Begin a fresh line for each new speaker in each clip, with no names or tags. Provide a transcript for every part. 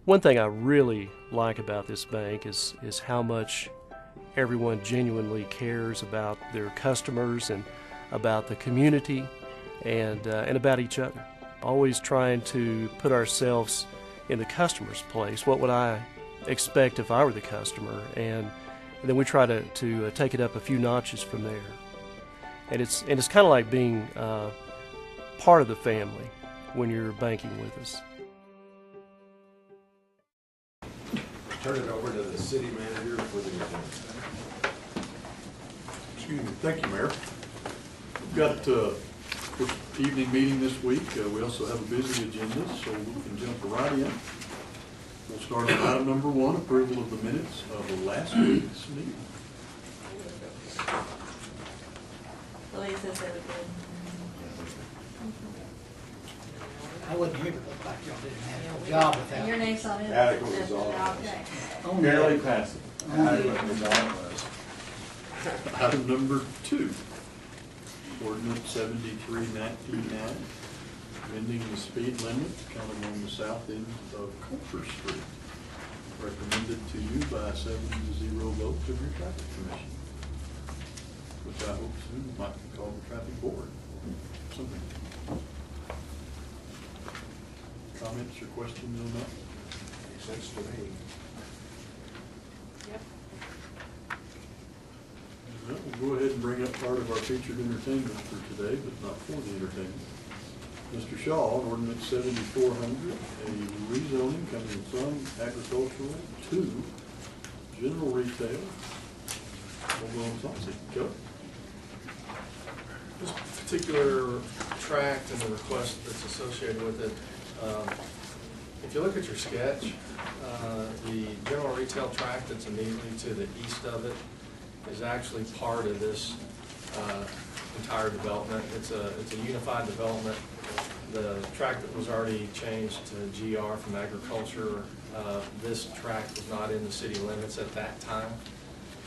One thing I really like about this bank is how much everyone genuinely cares about their customers and about the community and about each other. Always trying to put ourselves in the customer's place. What would I expect if I were the customer? And then we try to take it up a few notches from there. And it's kind of like being part of the family when you're banking with us.
Turn it over to the city manager for the agenda.
Excuse me. Thank you, Mayor. We've got first evening meeting this week. We also have a busy agenda, so we can jump right in. We'll start on item number 1, approval of the minutes of the last week's meeting.
Louise says they were good.
I wasn't here, but it looked like y'all did an adequate job with that.
And your name's on it?
Adequate was all it was.
Okay.
Barely passive.
Adequate was all it was.
Item number 2, ordinance 73-1999, amending the speed limit coming on the south end of Culper Street. Recommended to you by a 7-0 vote of your traffic commission, which I hope soon might be called the traffic board. Something. Comments or questions on that?
Makes sense to me.
Yep.
Well, we'll go ahead and bring up part of our featured entertainment for today, but not for the entertainment. Mr. Shaw, on ordinance 7400, a rezoning coming from agricultural to general retail. Over on Saucy. Go.
This particular tract and the request that's associated with it, if you look at your sketch, the general retail tract that's immediately to the east of it is actually part of this entire development. It's a unified development. The tract that was already changed to GR from agriculture, this tract was not in the city limits at that time.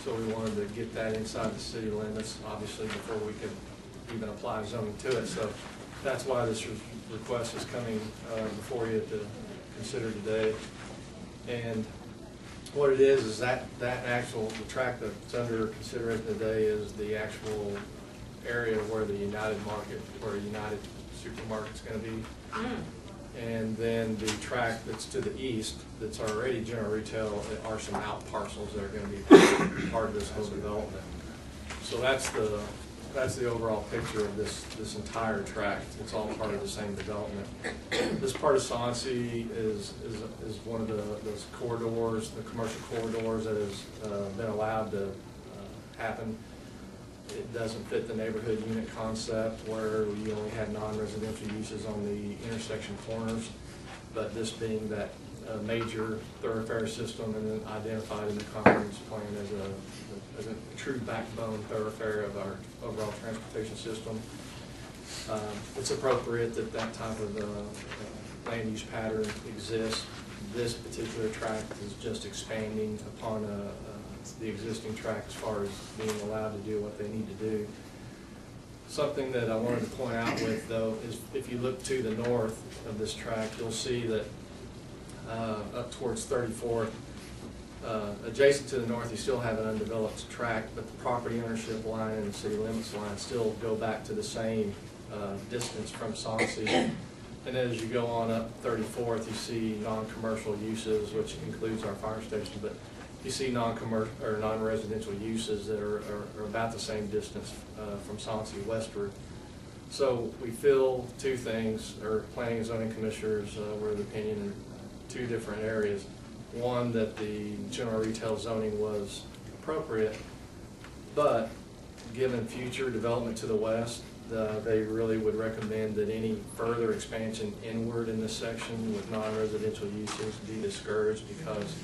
So we wanted to get that inside the city limits, obviously, before we could even apply zoning to it. So that's why this request is coming before you to consider today. And what it is that the tract that's under consideration today is the actual area where the United Supermarket's going to be. And then the tract that's to the east, that's already general retail, are some out parcels that are going to be part of this whole development. So that's the overall picture of this entire tract. It's all part of the same development. This part of Saucy is one of those corridors, the commercial corridors that has been allowed to happen. It doesn't fit the neighborhood unit concept where we only had non-residential uses on the intersection corners, but this being that major thoroughfare system and then identified in the comprehensive plan as a true backbone thoroughfare of our overall transportation system. It's appropriate that that type of land use pattern exists. This particular tract is just expanding upon the existing tract as far as being allowed to do what they need to do. Something that I wanted to point out with, though, is if you look to the north of this tract, you'll see that up towards 34th, adjacent to the north, you still have an undeveloped tract, but the property ownership line and the city limits line still go back to the same distance from Saucy. And as you go on up 34th, you see non-commercial uses, which includes our fire station, but you see non-commercial or non-residential uses that are about the same distance from Saucy westward. So we feel two things, or planning and zoning commissioners were of the opinion in two different areas. One, that the general retail zoning was appropriate, but given future development to the west, they really would recommend that any further expansion inward in this section with non-residential uses be discouraged, because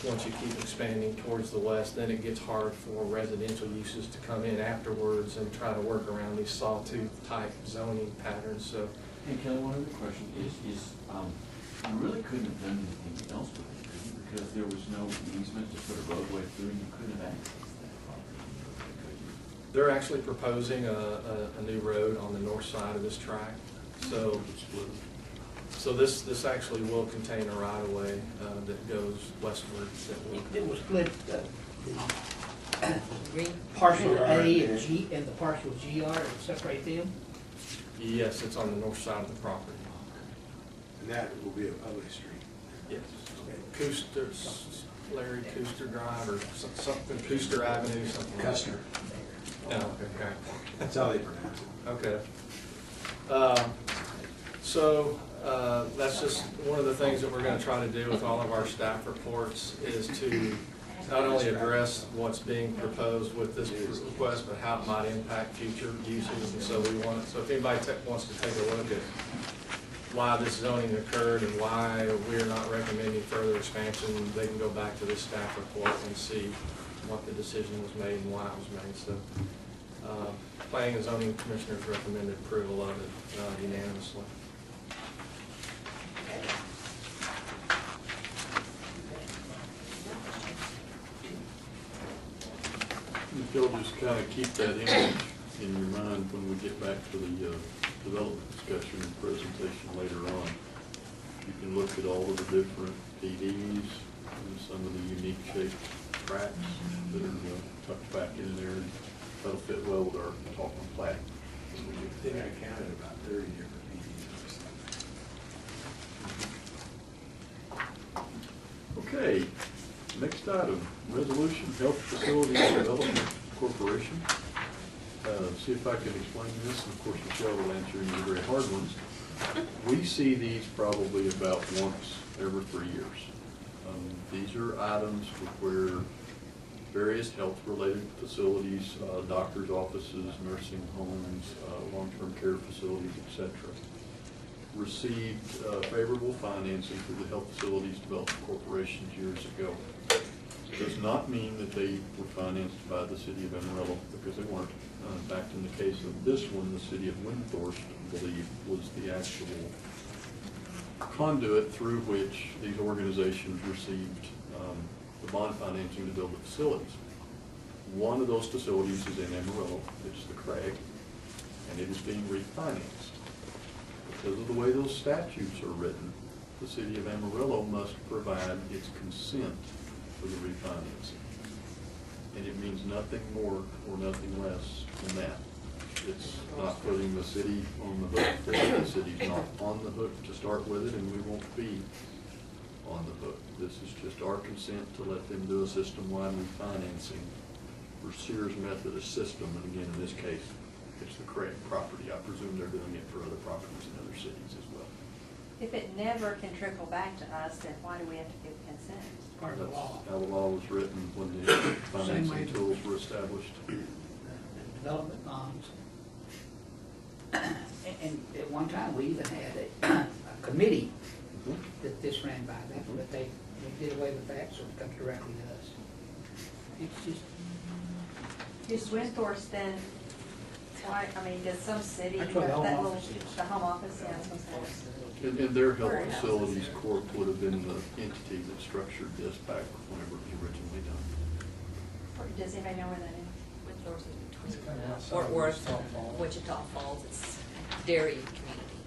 once you keep expanding towards the west, then it gets hard for residential uses to come in afterwards and try to work around these sawtooth type zoning patterns. So,
hey Kelly, one other question is you really couldn't have done anything else with it, could you? Because there was no easement to put a roadway through, and you couldn't have accessed that property, could you?
they're actually proposing a new road on the north side of this tract. So So this actually will contain a right-of-way that goes westward.
It was split,
Green.
partial A and G, and the partial GR, and separate them.
Yes, it's on the north side of the property.
And that will be a public street.
Yes. Cooster, Larry Cooster Drive or something, Cooster Avenue, something like that.
Custer,
Oh, okay.
that's how they pronounce it.
Okay. So that's just one of the things that we're going to try to do with all of our staff reports is to not only address what's being proposed with this request, but how it might impact future uses. And so we want, so if anybody wants to take a look at why this zoning occurred and why we're not recommending further expansion, they can go back to this staff report and see what the decision was made and why it was made. So planning and zoning commissioners recommended approval of it unanimously.
If you'll just kind of keep that image in your mind when we get back to the development discussion and presentation later on. You can look at all of the different PDs and some of the unique shaped tracks that are tucked back in there, and that'll fit well with our talking plat.
I think I counted about 30 different PDs.
Okay, next item, resolution, Health Facilities Development Corporation. See if I can explain this, and of course Michelle will answer any very hard ones. We see these probably about once every 3 years. These are items where various health-related facilities, doctors' offices, nursing homes, long-term care facilities, etc., received favorable financing through the Health Facilities Development Corporation years ago. Does not mean that they were financed by the city of Amarillo, because they weren't. In fact, in the case of this one, the city of Windthorst, I believe, was the actual conduit through which these organizations received the bond financing to build the facilities. One of those facilities is in Amarillo. It's the Craig, and it is being refinanced. Because of the way those statutes are written, the city of Amarillo must provide its consent for the refinancing. And it means nothing more or nothing less than that. It's not putting the city on the hook for it. The city's not on the hook to start with it, and we won't be on the hook. This is just our consent to let them do a system-wide refinancing for Sears Methodist System. And again, in this case, it's the Craig property. I presume they're doing it for other properties in other cities as well.
If it never can trickle back to us, then why do we have to give consent?
Part of the law.
How the law was written when the financing tools were established.
The development bonds. And at one time, we even had a committee that this ran by, but they did away with that, so it comes directly to us. It's just,
Is Windthorst then, why, I mean, does some city,
That's what the home
that little,
office is.
the home office, yeah, I was gonna say.
And their health facilities corp would have been the entity that structured this back whenever it was originally done.
Or does anybody know where that is?
Windthorst is between Fort Worth and Wichita Falls. It's dairy community.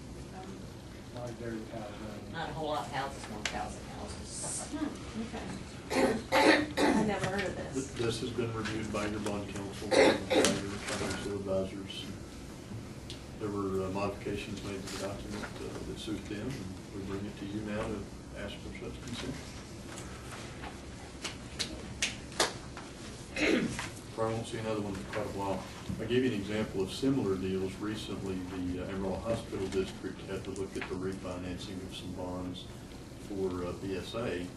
Not a whole lot of houses, 1,000 houses.
Okay. I never heard of this.
This has been reviewed by your bond counsel, by your financial advisors. There were modifications made to the document that suit them, and we bring it to you now to ask for such consent. Probably won't see another one for quite a while. I gave you an example of similar deals. Recently, the Amarillo Hospital District had to look at the refinancing of some bonds for BSA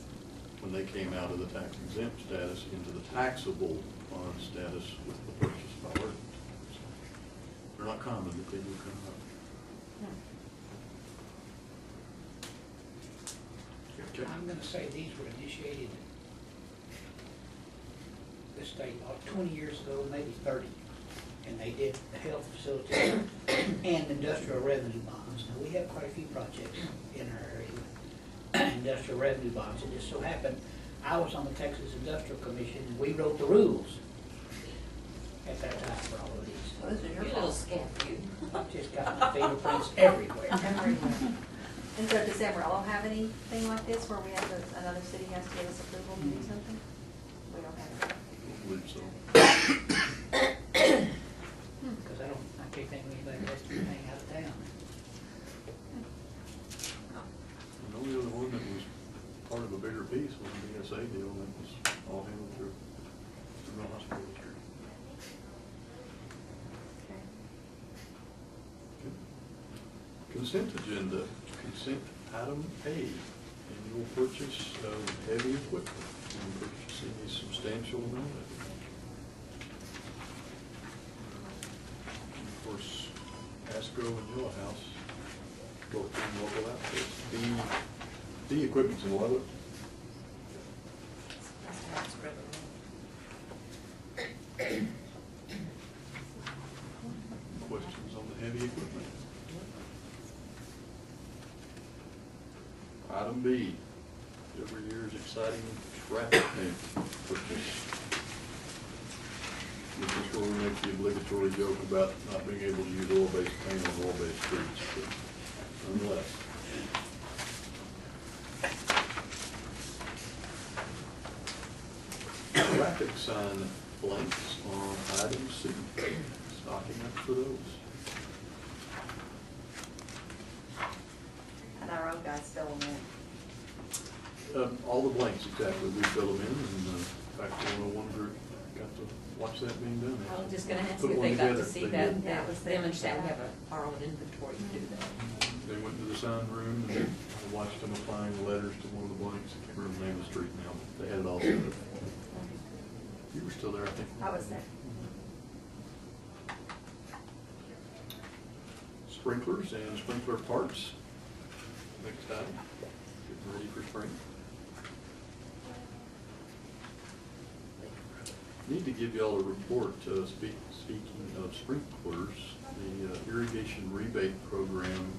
when they came out of the tax exempt status into the taxable bond status with the purchase by ordinance. They're not common, but they do come up. Okay.
I'm gonna say these were initiated the state about 20 years ago, maybe 30. And they did the health facilities and industrial revenue bonds. Now, we have quite a few projects in our area with industrial revenue bonds. It just so happened, I was on the Texas Industrial Commission, and we wrote the rules at that time for all of these.
Well, this is
You
your
little
fault.
scamp, you.
Just got my fingerprints everywhere.
Everywhere. And so does Amarillo have anything like this where we have another city has to give us approval to do something? We don't have it.
I believe so.
Because I can't think of anybody else to hang out of town.
And the only other one that was part of a bigger piece was the BSA deal that was all handled through the hospital district. Consent agenda, consent item A, annual purchase of heavy equipment and purchasing a substantial amount of it. And of course, Asco and Yellow House, both being local outfits. The equipment's in Lubbock. Questions on the heavy equipment? Item B, every year's exciting traffic paint purchase. This is where we make the obligatory joke about not being able to use oil-based paint on oil-based streets, but nonetheless. Traffic sign blanks on item C, stocking up for those.
And our own guys fill them in.
All the blanks, exactly, we fill them in, and in fact, one group got to watch that being done.
I was just gonna ask
Put
if
one
they got to
together.
see
They
that,
did.
that was them, and that we have our own inventory to do that.
They went to the sign room and I watched them applying the letters to one of the blanks. I can't remember the name of the street now, but they had it all set up. You were still there, I think.
I was there.
Sprinklers and sprinkler parts. Next item. Getting ready for spring. Need to give y'all a report, speaking of sprinklers, the irrigation rebate program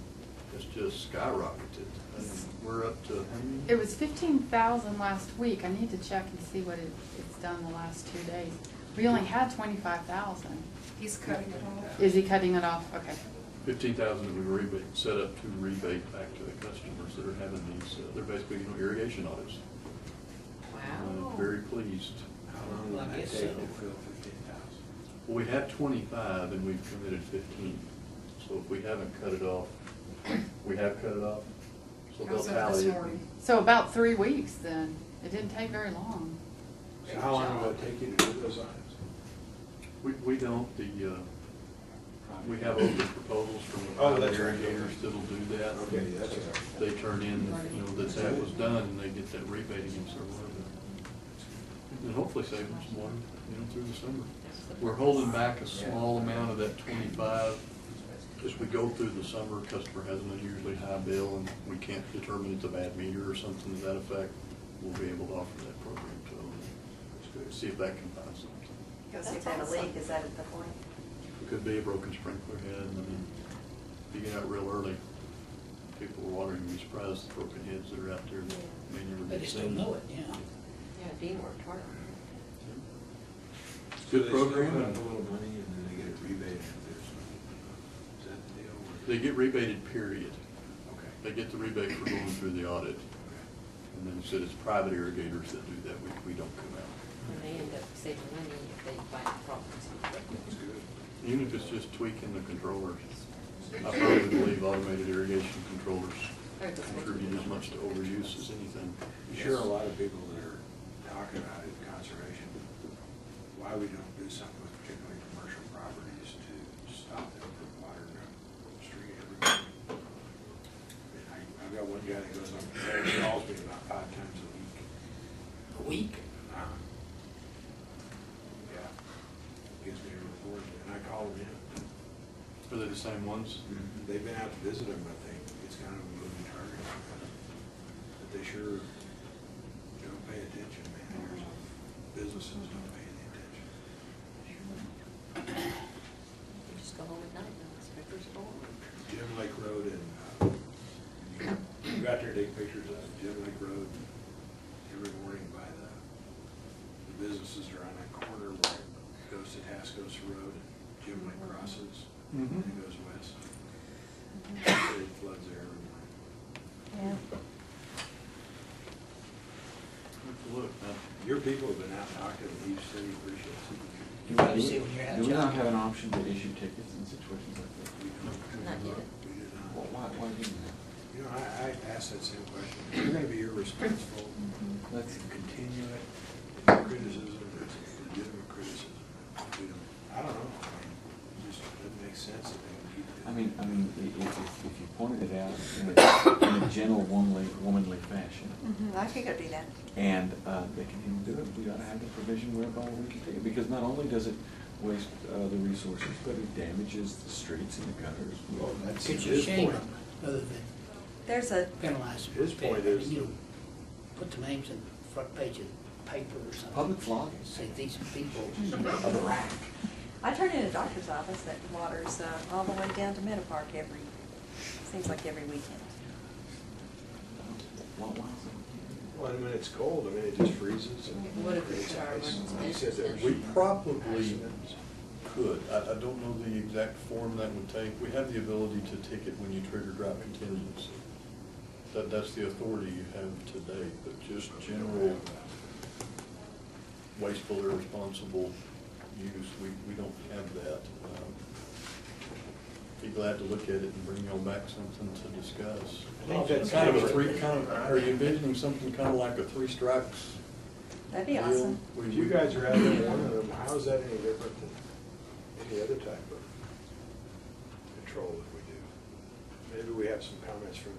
has just skyrocketed. We're up to how many?
It was 15,000 last week. I need to check and see what it's done the last 2 days. We only had 25,000.
He's cutting it off.
Is he cutting it off? Okay.
15,000 that we rebate, set up to rebate back to the customers that are having these, they're basically, irrigation audits.
Wow.
Very pleased.
How long will that take to fill 15,000?
Well, we had 25 and we've committed 15. So if we haven't cut it off, we have cut it off. So they'll tally it.
So about 3 weeks then. It didn't take very long.
So how long will it take you to do those items?
We don't, we have open proposals from the
Oh,
private
that's right.
irrigators that'll do that.
Okay, that's all right.
They turn in, that was done, and they get that rebate against their water bill. And hopefully save them some money, through the summer. We're holding back a small amount of that 25. As we go through the summer, customer has an unusually high bill, and we can't determine it's a bad meter or something to that effect. We'll be able to offer that program to them. See if that can find something.
Go see if they have a leak, is that at the point?
It could be a broken sprinkler head, and then if you get out real early, people are watering, you'd be surprised the broken heads that are out there that may never
They
be
just don't
seen.
know it, yeah.
Yeah, Dean worked hard on it.
Good
So
program.
they still have a little money and then they get it rebated if there's something. Is that the deal?
They get rebated, period.
Okay.
They get the rebate for going through the audit. And then it said it's private irrigators that do that, we don't come out.
And they end up saving money if they find problems.
That's good.
Even if it's just tweaking the controllers. I probably believe automated irrigation controllers contribute as much to overuse as anything.
I'm sure a lot of people that are talking about it, conservation, why we don't do something with particularly commercial properties to stop them from watering the street every morning. I mean, I've got one guy that goes up there and calls me about 5 times a week.
A week?
Yeah. Gives me a report, and I call them in.
Are they the same ones?
They've been out to visit them, I think. It's kind of a moving target. But they sure don't pay attention, managers of businesses don't pay any attention.
You just go home at night and the sprinklers go on.
Jim Lake Road and, you got there to take pictures of Jim Lake Road every morning by the businesses are on that corner where it goes to Tascosa Road and Jim Lake crosses and it goes west. It floods there every morning.
Yeah.
Look, now,
Your people have been out talking, and each city appreciates it.
You see when you're out
Do we not
shopping.
have an option to issue tickets in situations like that?
Not yet.
We did not.
Well, why didn't that?
You know, I asked that same question. If you're gonna be irresponsible, let's continue it. Criticism, it's legitimate criticism. We don't, I don't know, I mean, it just doesn't make sense that they would keep doing it.
I mean, if you pointed it out in a gentle, womanly fashion,
I could go do that.
and they can even do it, we ought to have the provision whereby we can take it, because not only does it waste the resources, but it damages the streets and the gutters.
Well, that's
Could you
his
shame
point.
them, other than
There's a,
penalize them?
His point is-
You know, put the names in the front page of the paper or something.
Public flogging.
Say these people
Of the rack.
I turn in a doctor's office that waters all the way down to Meadow Park seems like every weekend.
Why is it?
Well, and when it's cold, I mean, it just freezes and
What if we
creates
put our
ice.
emergency
He said that
we
extension?
probably
accidents.
could. I don't know the exact form that would take. We have the ability to ticket when you trigger drought contingency. That's the authority you have today, but just general wasteful, irresponsible use, we don't have that. Be glad to look at it and bring y'all back something to discuss.
I think that's
Kind of are you envisioning something kind of like a three strikes
That'd be
deal?
awesome.
If you guys are out there one of them, how is that any different than any other type of control that we do? Maybe we have some comments from,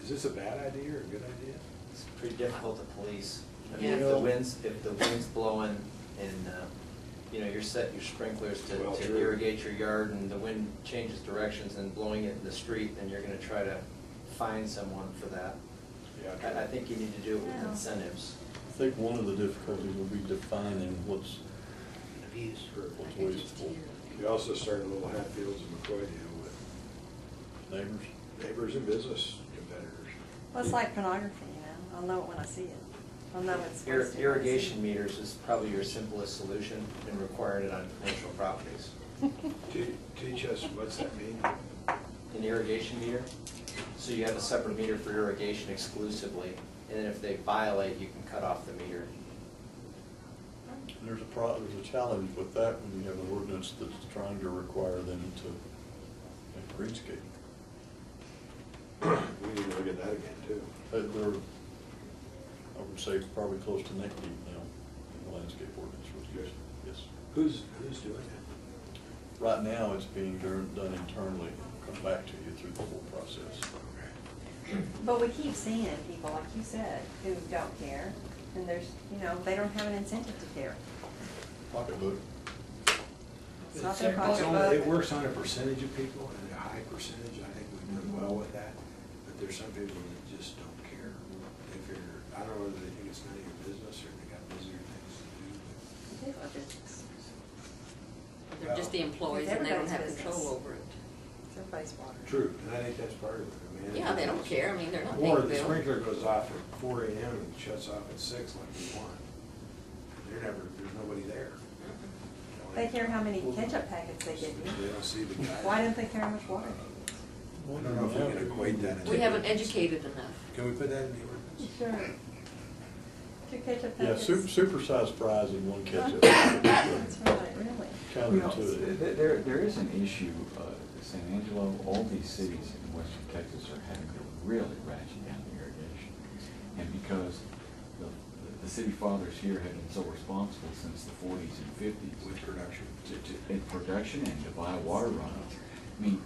is this a bad idea or a good idea?
It's pretty difficult to police. I mean,
Yeah.
if the wind's blowing and, you know, you're setting your sprinklers
Well,
to
true.
irrigate your yard and the wind changes directions and blowing it in the street, then you're gonna try to find someone for that.
Yeah,
I think you need to do it with
Yeah.
incentives.
I think one of the difficulties will be defining what's
abuse.
wasteful.
We also started a little Hatfields and McCoy deal with
Neighbors?
neighbors and business competitors.
Well, it's like pornography, I'll know it when I see it. I'll know it's wasted when I see it.
Irrigation meters is probably your simplest solution in requiring it on commercial properties.
Teach us, what's that mean?
An irrigation meter, so you have a separate meter for irrigation exclusively, and then if they violate, you can cut off the meter.
There's a challenge with that when you have an ordinance that's trying to require them to have greenscape.
We need to look at that again, too.
They're, I would say, probably close to neck deep now in the landscape ordinance.
Good.
Yes.
Who's doing it?
Right now, it's being done internally, come back to you through the whole process.
But we keep seeing people, like you said, who don't care, and there's, they don't have an incentive to care.
Pocketbook.
It's not their
It
pocketbook.
works on a percentage of people, and a high percentage, I think we've done well with that. But there's some people that just don't care. They figure, I don't know whether they think it's none of your business, or they got busier things to do.
They have a business. They're just the employees and they don't have
Everybody's
control
business.
over it.
It's everybody's water.
True, and I think that's part of it. I mean,
Yeah, they don't care, I mean, they're not
Or
paying
the
the bill.
sprinkler goes off at 4 AM and shuts off at 6 like we want. There's nobody there.
They care how many ketchup packets they give you.
They don't see the guy.
Why don't they care how much water they
I don't know if we can equate that.
We haven't educated enough.
Can we put that in the ordinance?
use? Sure. 2 ketchup
Yeah,
packets.
supersized fries and one ketchup.
That's right, really.
Counterintuitive.
There is an issue, San Angelo, all these cities in western Texas are having to really ratchet down the irrigation. And because the city fathers here have been so responsible since the 40s and 50s.
With production.
In production and to buy water rights. I mean,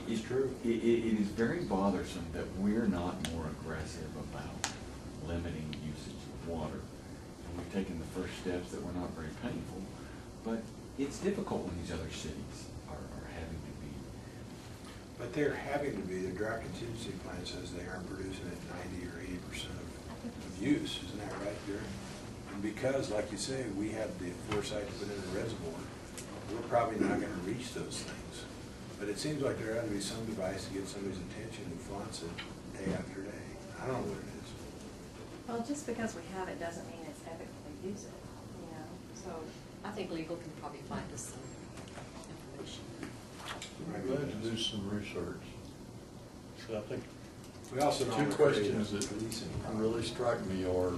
It's true.
It is very bothersome that we're not more aggressive about limiting usage of water. And we've taken the first steps that were not very painful, but it's difficult when these other cities are having to be.
But they're having to be, the drought contingency plan says they aren't producing at 90 or 80% of use, isn't that right, Jerry? And because, like you say, we have the foresight to put in a reservoir, we're probably not gonna reach those things. But it seems like there ought to be some device to get somebody's attention who flaunts it day after day. I don't know what it is.
Well, just because we have it doesn't mean it's ethically use it, so.
I think legal can probably find us some information.
I'm glad to do some research. So I think
We also don't.
two
encourage
questions that
leasing
really strike me are,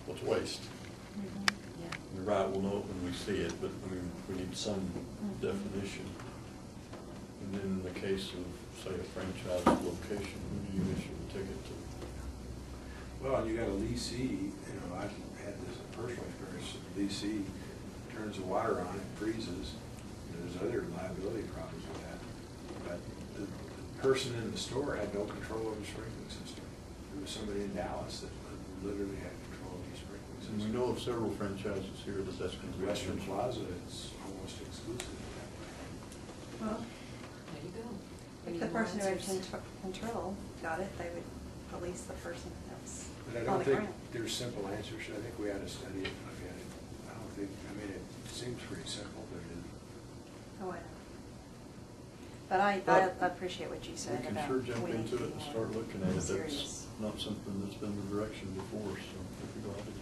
what's waste?
Yeah.
You're right, we'll know it when we see it, but I mean, we need some definition. And then in the case of, say, a franchise location, who do you issue the ticket to?
Well, you got a leasee, you know, I've had this personal experience, the leasee turns the water on, it freezes, there's other liability problems with that. But the person in the store had no control over the sprinkling system. There was somebody in Dallas that literally had control of the sprinkling
And we
system.
know of several franchises here that's going to be.
Western Plaza, it's almost exclusive to that.
Well,
There you go.
if the person who had control got it, they would police the person else
But I
on
don't
the
think
ground.
there's simple answers. I think we ought to study it and look at it. I don't think, I mean, it seems pretty simple, but it isn't.
Oh, I know. But I
But
appreciate what you said
We can
about.
sure jump
we need
into
to
it
be
and
more
start looking at it. That's
serious.
not something that's been the direction before, so we'd be glad to do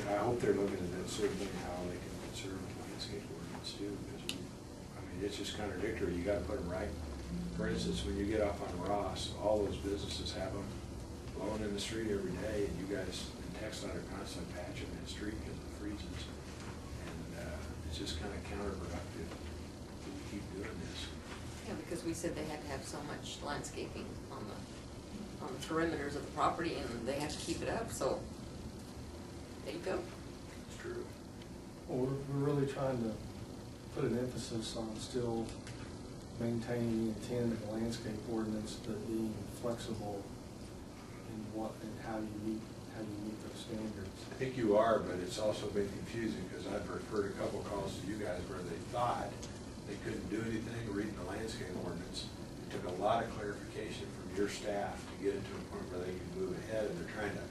that.
I hope they're looking at that certainly how they can conserve the landscape ordinance too, because I mean, it's just contradictory. You gotta put them right. For instance, when you get off on Ross, all those businesses have them blowing in the street every day, and you guys in TxDOT are constantly patching that street because it freezes. And it's just kind of counterproductive if we keep doing this.
Yeah, because we said they had to have so much landscaping on the perimeters of the property, and they have to keep it up, so there you go.
It's true.
Well, we're really trying to put an emphasis on still maintaining the intent of the landscape ordinance, but being flexible in what and how you meet those standards.
I think you are, but it's also been confusing because I've referred a couple calls to you guys where they thought they couldn't do anything reading the landscape ordinance. It took a lot of clarification from your staff to get it to a point where they can move ahead, and they're trying to,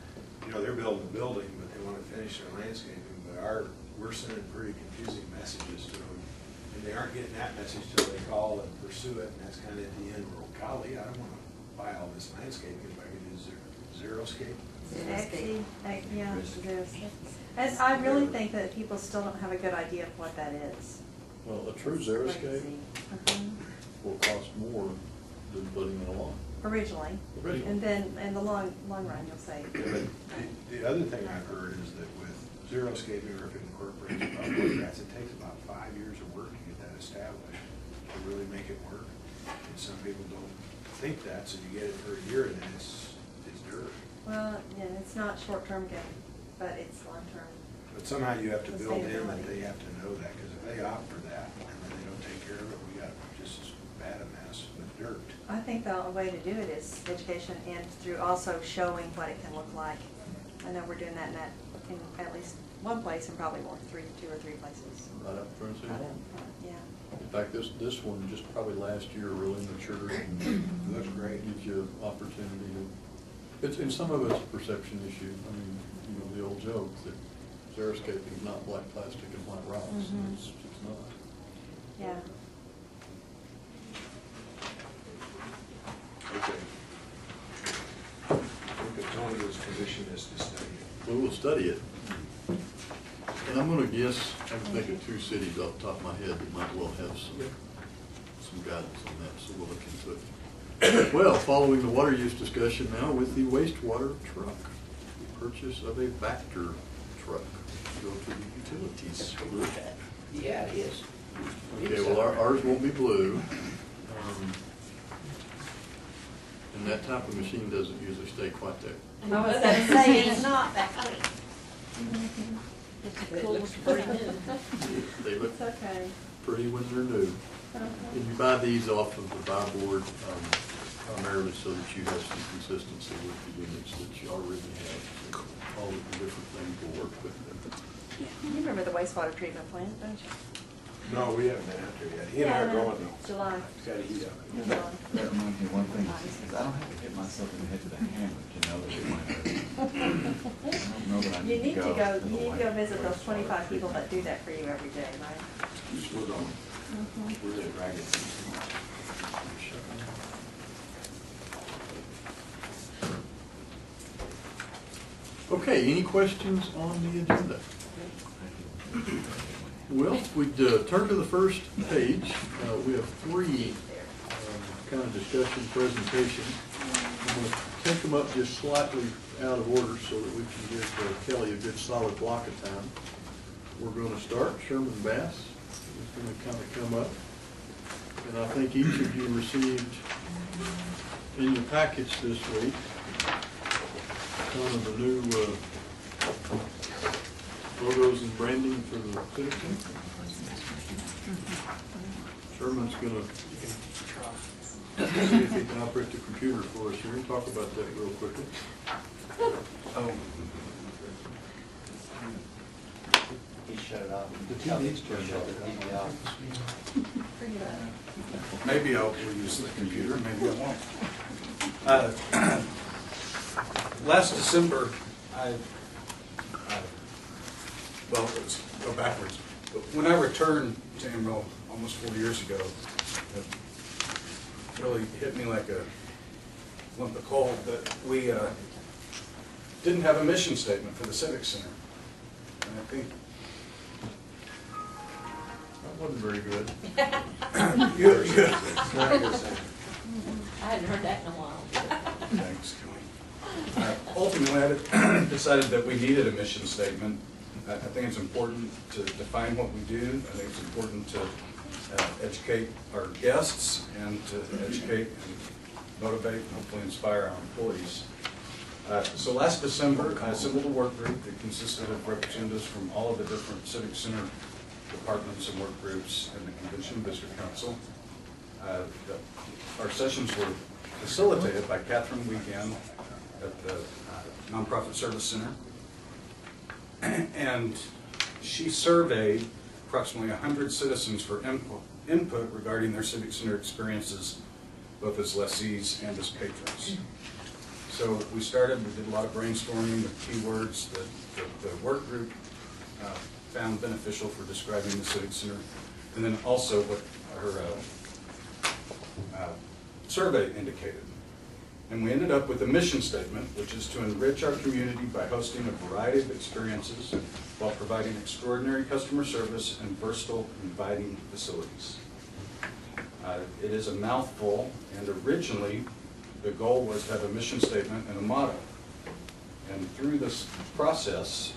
you know, they're building a building, but they want to finish their landscaping, but we're sending pretty confusing messages to them, and they aren't getting that message till they call and pursue it, and that's kind of at the end, well, golly, I don't want to buy all this landscaping if I could do zero-scape.
Yeah, and I really think that people still don't have a good idea of what that is.
Well, a true xeriscape will cost more than putting in a lawn.
Originally.
Originally.
And then in the long run, you'll say.
Yeah, but the other thing I've heard is that with xeriscaping, or if it incorporates proper grass, it takes about 5 years of work to get that established, to really make it work. And some people don't think that, so you get it for a year and then it's dirt.
Well, yeah, it's not short-term gain, but it's long-term.
But somehow you have to build in that
Sustainability.
they have to know that, because if they opt for that and then they don't take care of it, we got just as bad a mess with dirt.
I think the way to do it is education and through also showing what it can look like. I know we're doing that in at least one place and probably more, 2 or 3 places.
Right up front,
Right up front, yeah.
In fact, this one just probably last year really matured and
It looks great.
gives you opportunity to, and some of it's a perception issue. I mean, you know, the old joke that xeriscaping is not black plastic and white rocks.
Mhm.
It's not.
Yeah.
Okay. I think the Tony's position is to study it.
We will study it. And I'm gonna guess, I can think of 2 cities off the top of my head that might well have some guidance on that, so we'll look into it. Well, following the water use discussion now with the wastewater truck. The purchase of a Vector truck. Go to the utilities group.
Yeah, it is.
Okay, well, ours won't be blue. And that type of machine doesn't usually stay quite there.
I was gonna say, it's not that.
It looks pretty new.
They look
It's okay.
pretty when they're new. And you buy these off of the buy board primarily so that you have some consistency with the units that you already have. So all of the different things will work with them.
You remember the wastewater treatment plant, don't you?
No, we haven't been out there yet. He and I are going though.
July.
It's got to heat up.
July.
That reminds me of one thing, is I don't have to hit myself in the head with a hammer to know that it might hurt. I don't know that I
You need to go,
to
you need to go visit those 25 people that do that for you every day, right?
We're going. We're the dragon.
Okay, any questions on the agenda? Well, if we'd turn to the first page, we have 3 kind of discussion presentation. I'm going to take them up just slightly out of order so that we can give Kelly a good solid block of time. We're going to start. Sherman Bass is going to kind of come up. And I think each of you received in your packets this week kind of the new logos and branding for the citizen. Sherman's going to see if he can operate the computer for us here and talk about that real quickly.
Oh. He shut it off.
The TV's turned off.
TV off.
Maybe I'll use the computer, maybe I won't. Last December, well, let's go backwards. When I returned to Amarillo almost 4 years ago, it really hit me like a lump of coal that we didn't have a mission statement for the Civic Center. And I think
That wasn't very good.
I hadn't heard that in a while.
Thanks, Kelly. Ultimately, I decided that we needed a mission statement. I think it's important to define what we do. I think it's important to educate our guests and to educate and motivate and hopefully inspire our employees. So last December, I assembled a work group that consisted of representatives from all of the different Civic Center departments and work groups and the Convention and Visitor Council. Our sessions were facilitated by Catherine Weekend at the Nonprofit Service Center. And she surveyed approximately 100 citizens for input regarding their Civic Center experiences, both as lessees and as patrons. So we did a lot of brainstorming with keywords that the work group found beneficial for describing the Civic Center, and then also what her survey indicated. And we ended up with a mission statement, which is to enrich our community by hosting a variety of experiences while providing extraordinary customer service and versatile, inviting facilities. It is a mouthful, and originally the goal was to have a mission statement and a motto. And through this process,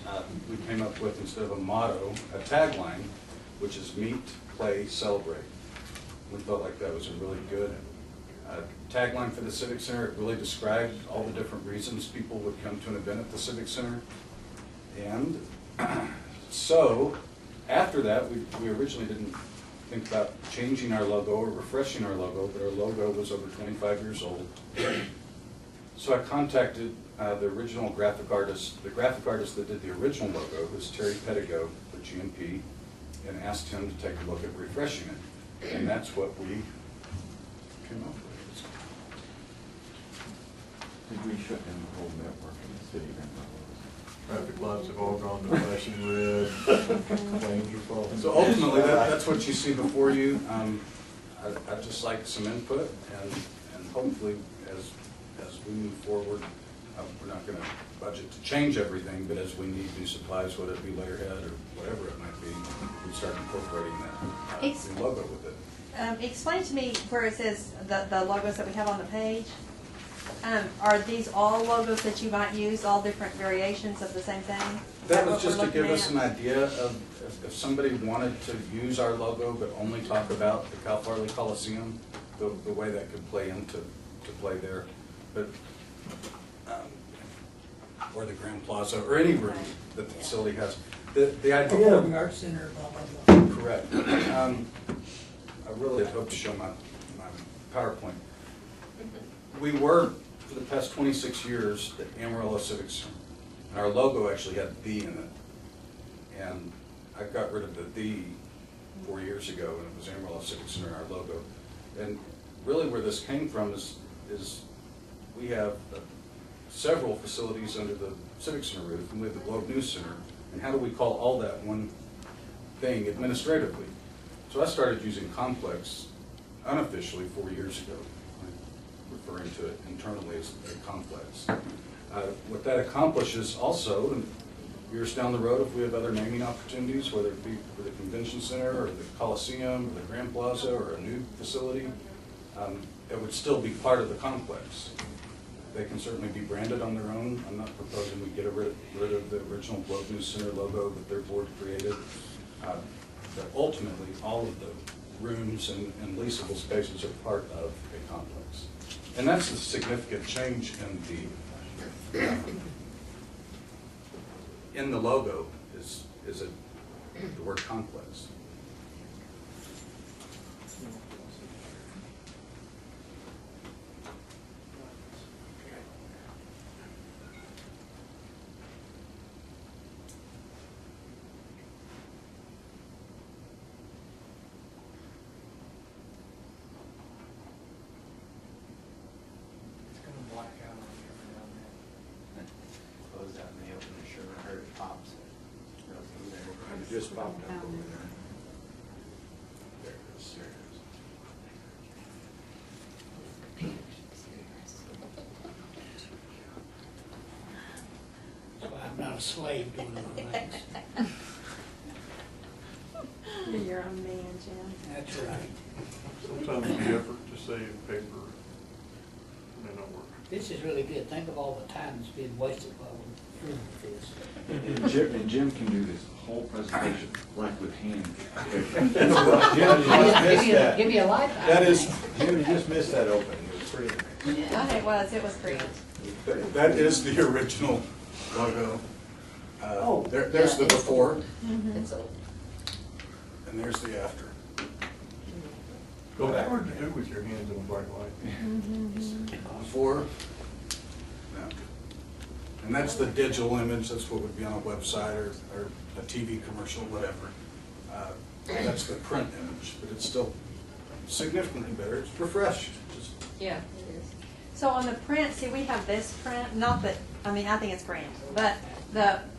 we came up with, instead of a motto, a tagline, which is meet, play, celebrate. We felt like that was a really good tagline for the Civic Center. It really described all the different reasons people would come to an event at the Civic Center. And so after that, we originally didn't think about changing our logo or refreshing our logo, but our logo was over 25 years old. So I contacted the original graphic artist. The graphic artist that did the original logo was Terry Pettigo with GMP, and asked him to take a look at refreshing it. And that's what we came up with.
Did we shut down the whole network in the city?
Traffic lights have all gone to flashing red. Flames are falling.
So ultimately, that's what you see before you. I'd just like some input, and hopefully, as we move forward, we're not going to budget to change everything, but as we need new supplies, whether it be letterhead or whatever it might be, we start incorporating that new logo with it.
Explain to me where it says the logos that we have on the page. Are these all logos that you might use, all different variations of the same thing?
That was just to give us an idea of if somebody wanted to use our logo but only talk about the Cal Farley Coliseum, the way that could play into play there. But or the Grand Plaza, or any room that the facility has. The idea.
Performing Arts Center, blah, blah, blah.
Correct. I really had hoped to show my PowerPoint. We were, for the past 26 years, the Amarillo Civic Center. And our logo actually had "the" in it. And I got rid of the 4 years ago, and it was Amarillo Civic Center, our logo. And really where this came from is we have several facilities under the Civic Center roof, and we have the Globe News Center. And how do we call all that one thing administratively? So I started using Complex unofficially 4 years ago, referring to it internally as a complex. What that accomplishes also, and years down the road, if we have other naming opportunities, whether it be for the Convention Center or the Coliseum or the Grand Plaza or a new facility, it would still be part of the complex. They can certainly be branded on their own. I'm not proposing we get rid of the original Globe News Center logo that their board created. But ultimately, all of the rooms and leasable spaces are part of a complex. And that's a significant change in the logo is the word complex.
Closed out and they opened the shirt, I heard it pops.
It just popped up over there. There it is. There it is.
So I'm not a slave to one of things.
You're your own man, Jim.
That's right.
Sometimes the effort to save paper may not work.
This is really good. Think of all the time that's been wasted while we're doing this.
And Jim can do this whole presentation like with hand.
Jim, you just missed that.
Give me a lifetime.
That is, Jim, you just missed that opening. It was pretty amazing.
Yeah, it was pretty.
That is the original logo.
Oh,
There's
yeah,
the before,
It's old.
and there's the after.
Go back. Hard to do with your hands in a bright light.
Before, no. And that's the digital image, that's what would be on a website or a TV commercial, whatever. That's the print image, but it's still significantly better, it's refreshed. Just
Yeah, it is.
So on the print, see, we have this print, not that, I mean, I think it's grand, but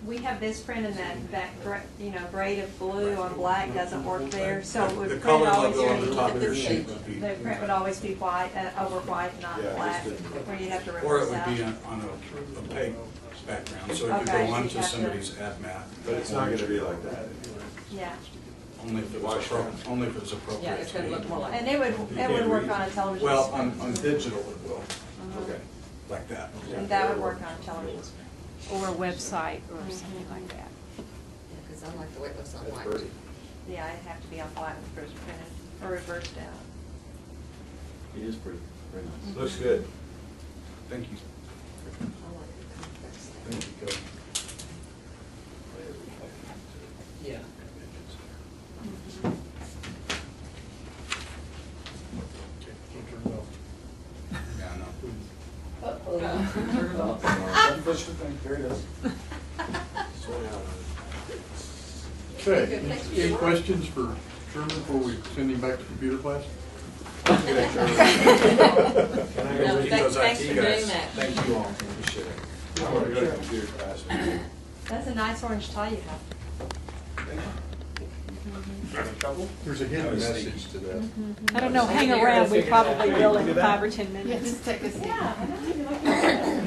we have this print and that grade of blue on black doesn't work there, so
The
would
color
print always
logo on the
be,
top of your sheet would be,
the print would always be white, over white, not
Yeah,
black,
just the-
where you'd have to
or it
reverse
would be
out.
on a opaque background, so it could
Okay,
go
so
onto
you'd have to-
somebody's ad map.
But it's not gonna be like that.
Yeah,
Only if it was appropriate.
Yeah, it's gonna look more like.
and it would work on a television.
Well,
screen.
on digital it will,
Okay.
like that.
And that would work on a television. screen.
Or a website or something like that.
Yeah, because I like the way it looks on
That's
white.
pretty.
Yeah, it'd have to be on black if it was printed, or reversed out.
It is pretty, very nice.
Looks good.
Thank you.
I like the complex thing.
Thank you, Coach.
Yeah.
Don't turn it off.
Yeah, I know.
Turn it off.
Don't push the thing, there it is.
Slow down.
Okay,
Good, thanks for
any
your-
questions for Sherman before we send him back to computer class?
Can I
No,
go see those
thanks
IT
for
guys?
doing that.
Thank you all. Appreciate it. I want to go to computer class.
That's a nice orange tie you have.
There's a hidden message to that.
I don't know, hang around, we probably will in 5 or 10
Yeah,
minutes.
just take a seat.
Yeah, I know, you like that.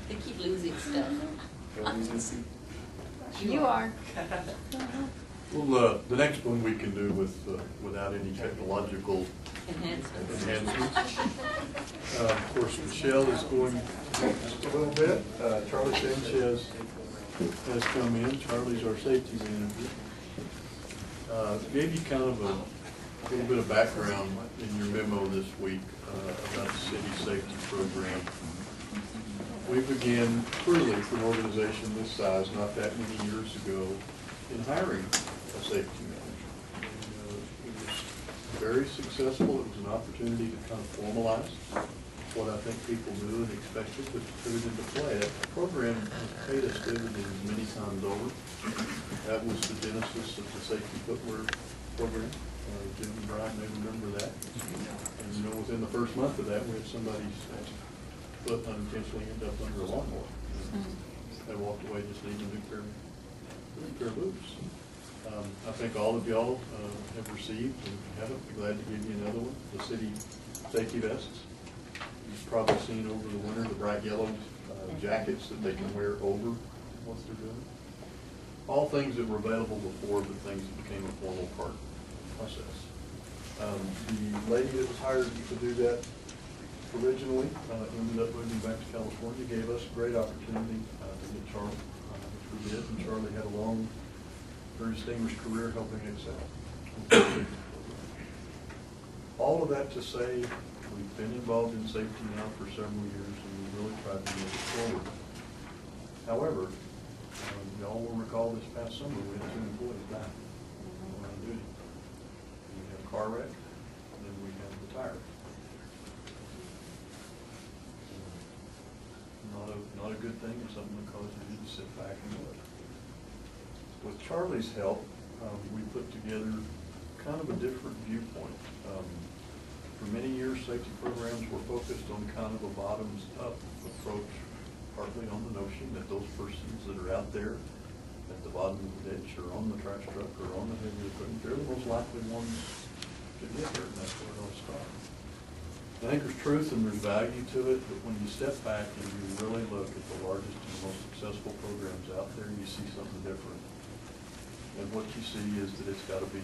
They keep losing stuff.
You are.
Well, the next one we can do without any technological
Enhancements.
enhancements. Of course, Michelle is going just a little bit. Charlie Sanchez has come in. Charlie's our safety manager. Gave you kind of a little bit of background in your memo this week about the city safety program. We began clearly for an organization this size, not that many years ago, in hiring a safety manager. And, it was very successful. It was an opportunity to kind of formalize what I think people knew and expected, but to put it into play. That program has paid us dividends many times over. That was the genesis of the safety footwear program. Jim and Brian may remember that. And you know, within the first month of that, we had somebody's foot unintentionally end up under a lawnmower. They walked away just needing a new pair of boots. I think all of y'all have received, and if you haven't, be glad to give you another one, the city safety vests. You've probably seen over the winter the bright yellow jackets that they can wear over what they're doing. All things that were available before, but things that became a formal part of the process. The lady that was hired to do that originally ended up moving back to California, gave us a great opportunity to get Charlie, which we did, and Charlie had a long, very distinguished career helping Excel. All of that to say, we've been involved in safety now for several years, and we really tried to move it forward. However, y'all will recall this past summer, we had 2 employees die on duty. We had a car wreck, and then we had the tire. Not a good thing, and something that causes you to sit back and look. With Charlie's help, we put together kind of a different viewpoint. For many years, safety programs were focused on kind of a bottoms-up approach, partly on the notion that those persons that are out there at the bottom of the ditch or on the trash truck or on the heavy equipment, they're the most likely ones to get hurt, and that's where it all starts. I think there's truth and there's value to it, but when you step back and you really look at the largest and most successful programs out there, you see something different. And what you see is that it's got to be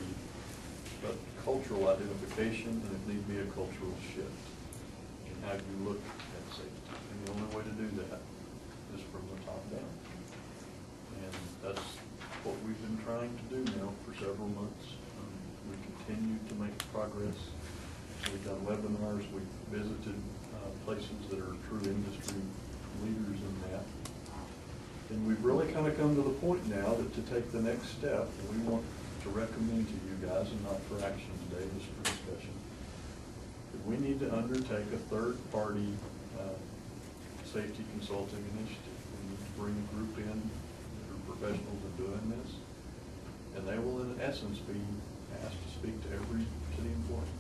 a cultural identification, and it needs to be a cultural shift in how you look at safety. And the only way to do that is from the top down. And that's what we've been trying to do now for several months. We continue to make progress. We've done webinars, we've visited places that are true industry leaders in that. And we've really kind of come to the point now that to take the next step, we want to recommend to you guys, and not for action today, just for discussion, that we need to undertake a third-party safety consulting initiative. We need to bring a group in that are professionals in doing this, and they will in essence be asked to speak to every city employee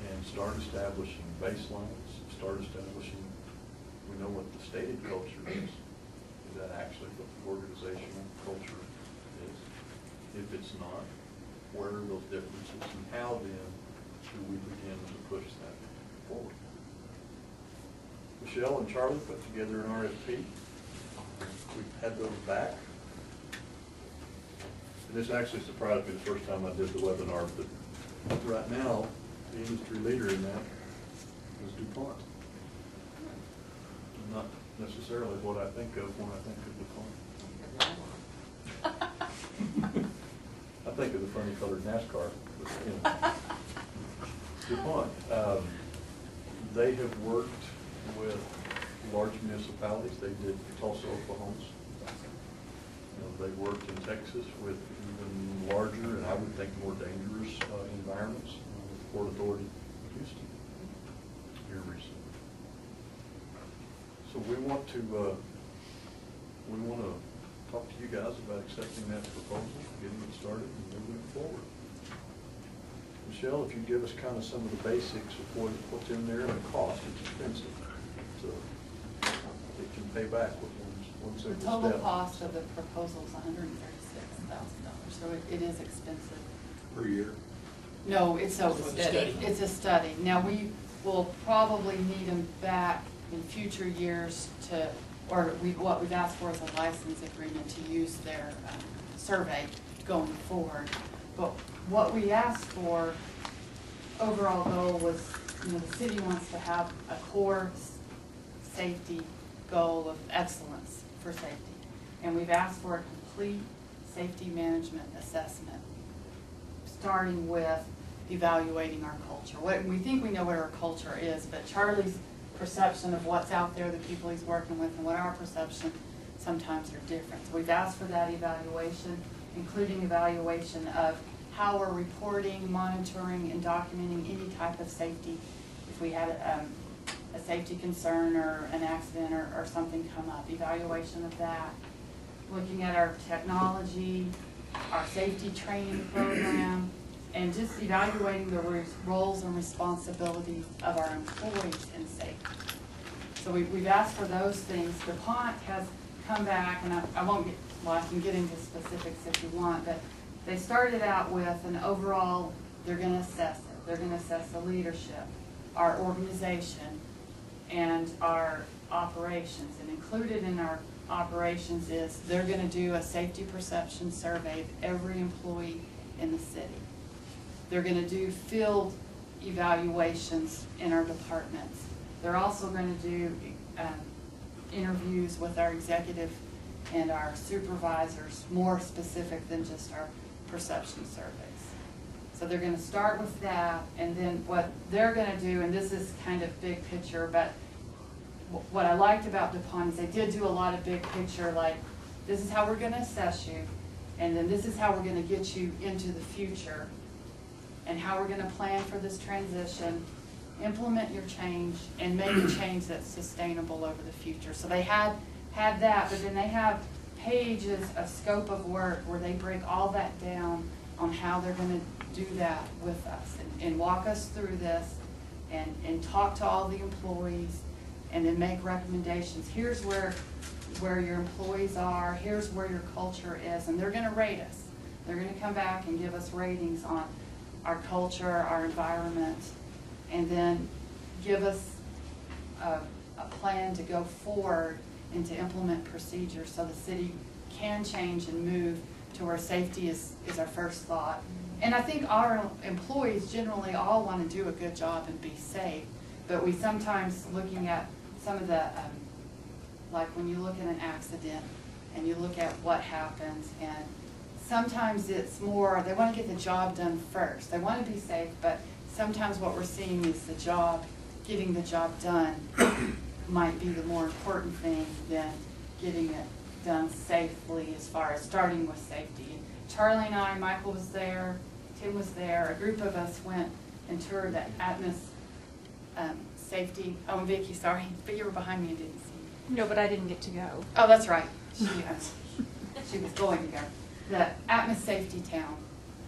and start establishing baselines, we know what the stated culture is. Is that actually what the organizational culture is? If it's not, where are those differences, and how then do we begin to push that forward? Michelle and Charlie put together an RFP. We've had those back. And this actually surprised me the first time I did the webinar, but right now, the industry leader in that is DuPont. Not necessarily what I think of when I think of DuPont. I think of the funny colored NASCAR, but, you know. DuPont. They have worked with large municipalities. They did Tulsa, Oklahoma. They worked in Texas with even larger and I would think more dangerous environments. Port Authority in Houston here recently. So we want to talk to you guys about accepting that proposal, getting it started, and moving it forward. Michelle, if you give us kind of some of the basics of what's in there and the cost, it's expensive. So it can pay back with one single
The
step.
total cost of the proposal is $136,000, so it is expensive.
Per year?
No, it's a
study.
It's a study. Now, we will probably need them back in future years what we've asked for is a license agreement to use their survey going forward. But what we asked for, overall goal was, the city wants to have a core safety goal of excellence for safety. And we've asked for a complete safety management assessment, starting with evaluating our culture. We think we know what our culture is, but Charlie's perception of what's out there, the people he's working with, and what our perception sometimes are different. So we've asked for that evaluation, including evaluation of how we're reporting, monitoring, and documenting any type of safety. If we had a safety concern or an accident or something come up, evaluation of that. Looking at our technology, our safety training program, and just evaluating the roles and responsibilities of our employees in safety. So we've asked for those things. DuPont has come back, and I won't get, well, I can get into specifics if you want, but they started out with an overall, they're going to assess it. They're going to assess the leadership, our organization, and our operations. And included in our operations is they're going to do a safety perception survey of every employee in the city. They're gonna do field evaluations in our departments. They're also gonna do interviews with our executive and our supervisors, more specific than just our perception surveys. So they're gonna start with that, and then what they're gonna do, and this is kind of big picture, but what I liked about DuPont is they did do a lot of big picture, like, this is how we're gonna assess you, and then this is how we're gonna get you into the future, and how we're gonna plan for this transition, implement your change, and make a change that's sustainable over the future. So they had that, but then they have pages of scope of work where they break all that down on how they're gonna do that with us, and walk us through this, and talk to all the employees, and then make recommendations. Here's where your employees are, here's where your culture is, and they're gonna rate us. They're gonna come back and give us ratings on our culture, our environment, and then give us a plan to go forward and to implement procedures so the city can change and move to where safety is our first thought. And I think our employees generally all want to do a good job and be safe, but we sometimes, looking at some of the, like when you look at an accident and you look at what happens, and sometimes it's more, they want to get the job done first. They want to be safe, but sometimes what we're seeing is the job, getting the job done might be the more important thing than getting it done safely, as far as starting with safety. Charlie and I, Michael was there, Tim was there, a group of us went and toured the Atmos safety, oh, and Vicki, sorry, but you were behind me and didn't see.
No, but I didn't get to go.
Oh, that's right, she was going to go. The Atmos Safety Town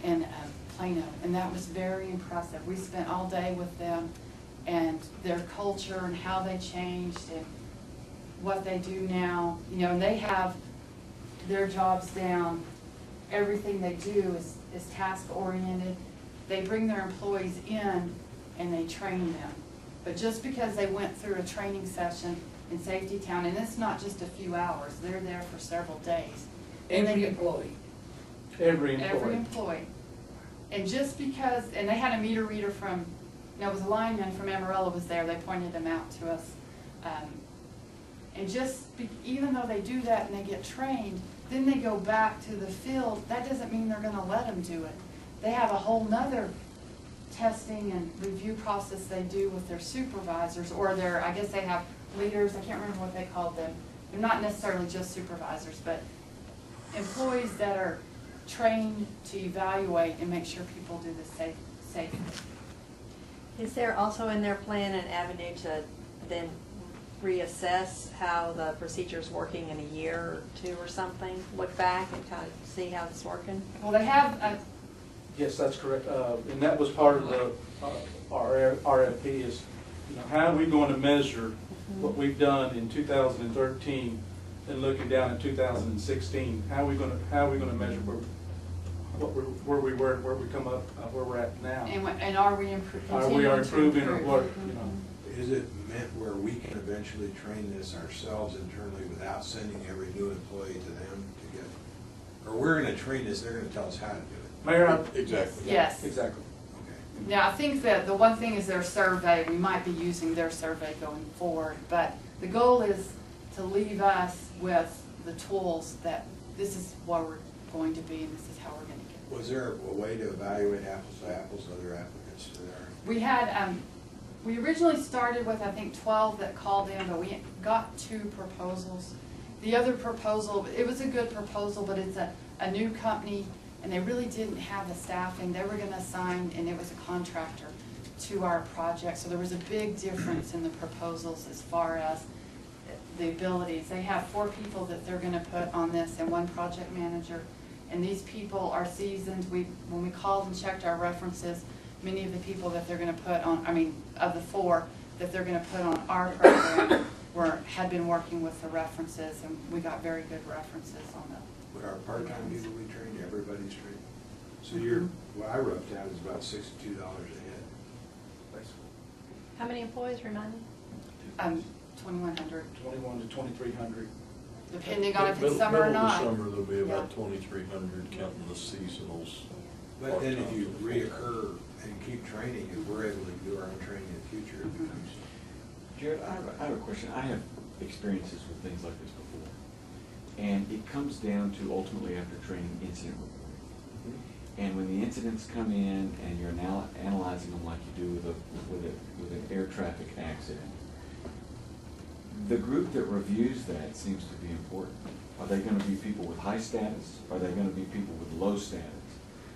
in Plano, and that was very impressive. We spent all day with them, and their culture and how they changed and what they do now. You know, and they have their jobs down. Everything they do is task oriented. They bring their employees in and they train them. But just because they went through a training session in Safety Town, and it's not just a few hours, they're there for several days.
Every employee.
Every employee. And just because, and they had a meter reader from, it was a lineman from Amarillo was there, they pointed him out to us. And even though they do that and they get trained, then they go back to the field, that doesn't mean they're gonna let them do it. They have a whole nother testing and review process they do with their supervisors, or their, I guess they have leaders, I can't remember what they called them. They're not necessarily just supervisors, but employees that are trained to evaluate and make sure people do this safely.
Is there also in their plan an avenue to then reassess how the procedure's working in a year or two or something? Look back and kind of see how it's working?
Well, they have,
Yes, that's correct. And that was part of the, our RFP is, you know, how are we going to measure what we've done in 2013 and looking down at 2016? How are we going to measure where we were, where we come up, where we're at now?
and are we improving?
Are we improving or what, you know?
Is it meant where we can eventually train this ourselves internally without sending every new employee to them to get, or we're gonna train this, they're gonna tell us how to do it?
Mayor,
Exactly.
Yes.
exactly.
Okay.
Now, I think that the one thing is their survey, we might be using their survey going forward, but the goal is to leave us with the tools that this is where we're going to be and this is how we're gonna get.
Was there a way to evaluate apples to apples, other applicants to their?
We had, we originally started with, I think, 12 that called in, but we got 2 proposals. The other proposal, it was a good proposal, but it's a new company, and they really didn't have the staffing. They were gonna assign, and it was a contractor, to our project. So there was a big difference in the proposals as far as the abilities. They have 4 people that they're gonna put on this and 1 project manager. And these people are seasoned. When we called and checked our references, many of the people that they're gonna put on, I mean, of the 4 that they're gonna put on our program had been working with the references, and we got very good references on them.
Would our part-time people be trained? Everybody's trained? So what I wrote down is about $62 a head.
How many employees, remind me?
2,100,
21 to 2,300.
depending on if it's summer or not.
Middle of the summer, there'll be about
Yeah.
2,300 counting the seasonals.
But then if you reoccur and keep training, if we're able to do our own training in the future, it becomes.
Jared, I have a question. I have experiences with things like this before. And it comes down to ultimately after training incident reporting. And when the incidents come in and you're now analyzing them like you do with an air traffic accident, the group that reviews that seems to be important. Are they going to be people with high status? Are they going to be people with low status?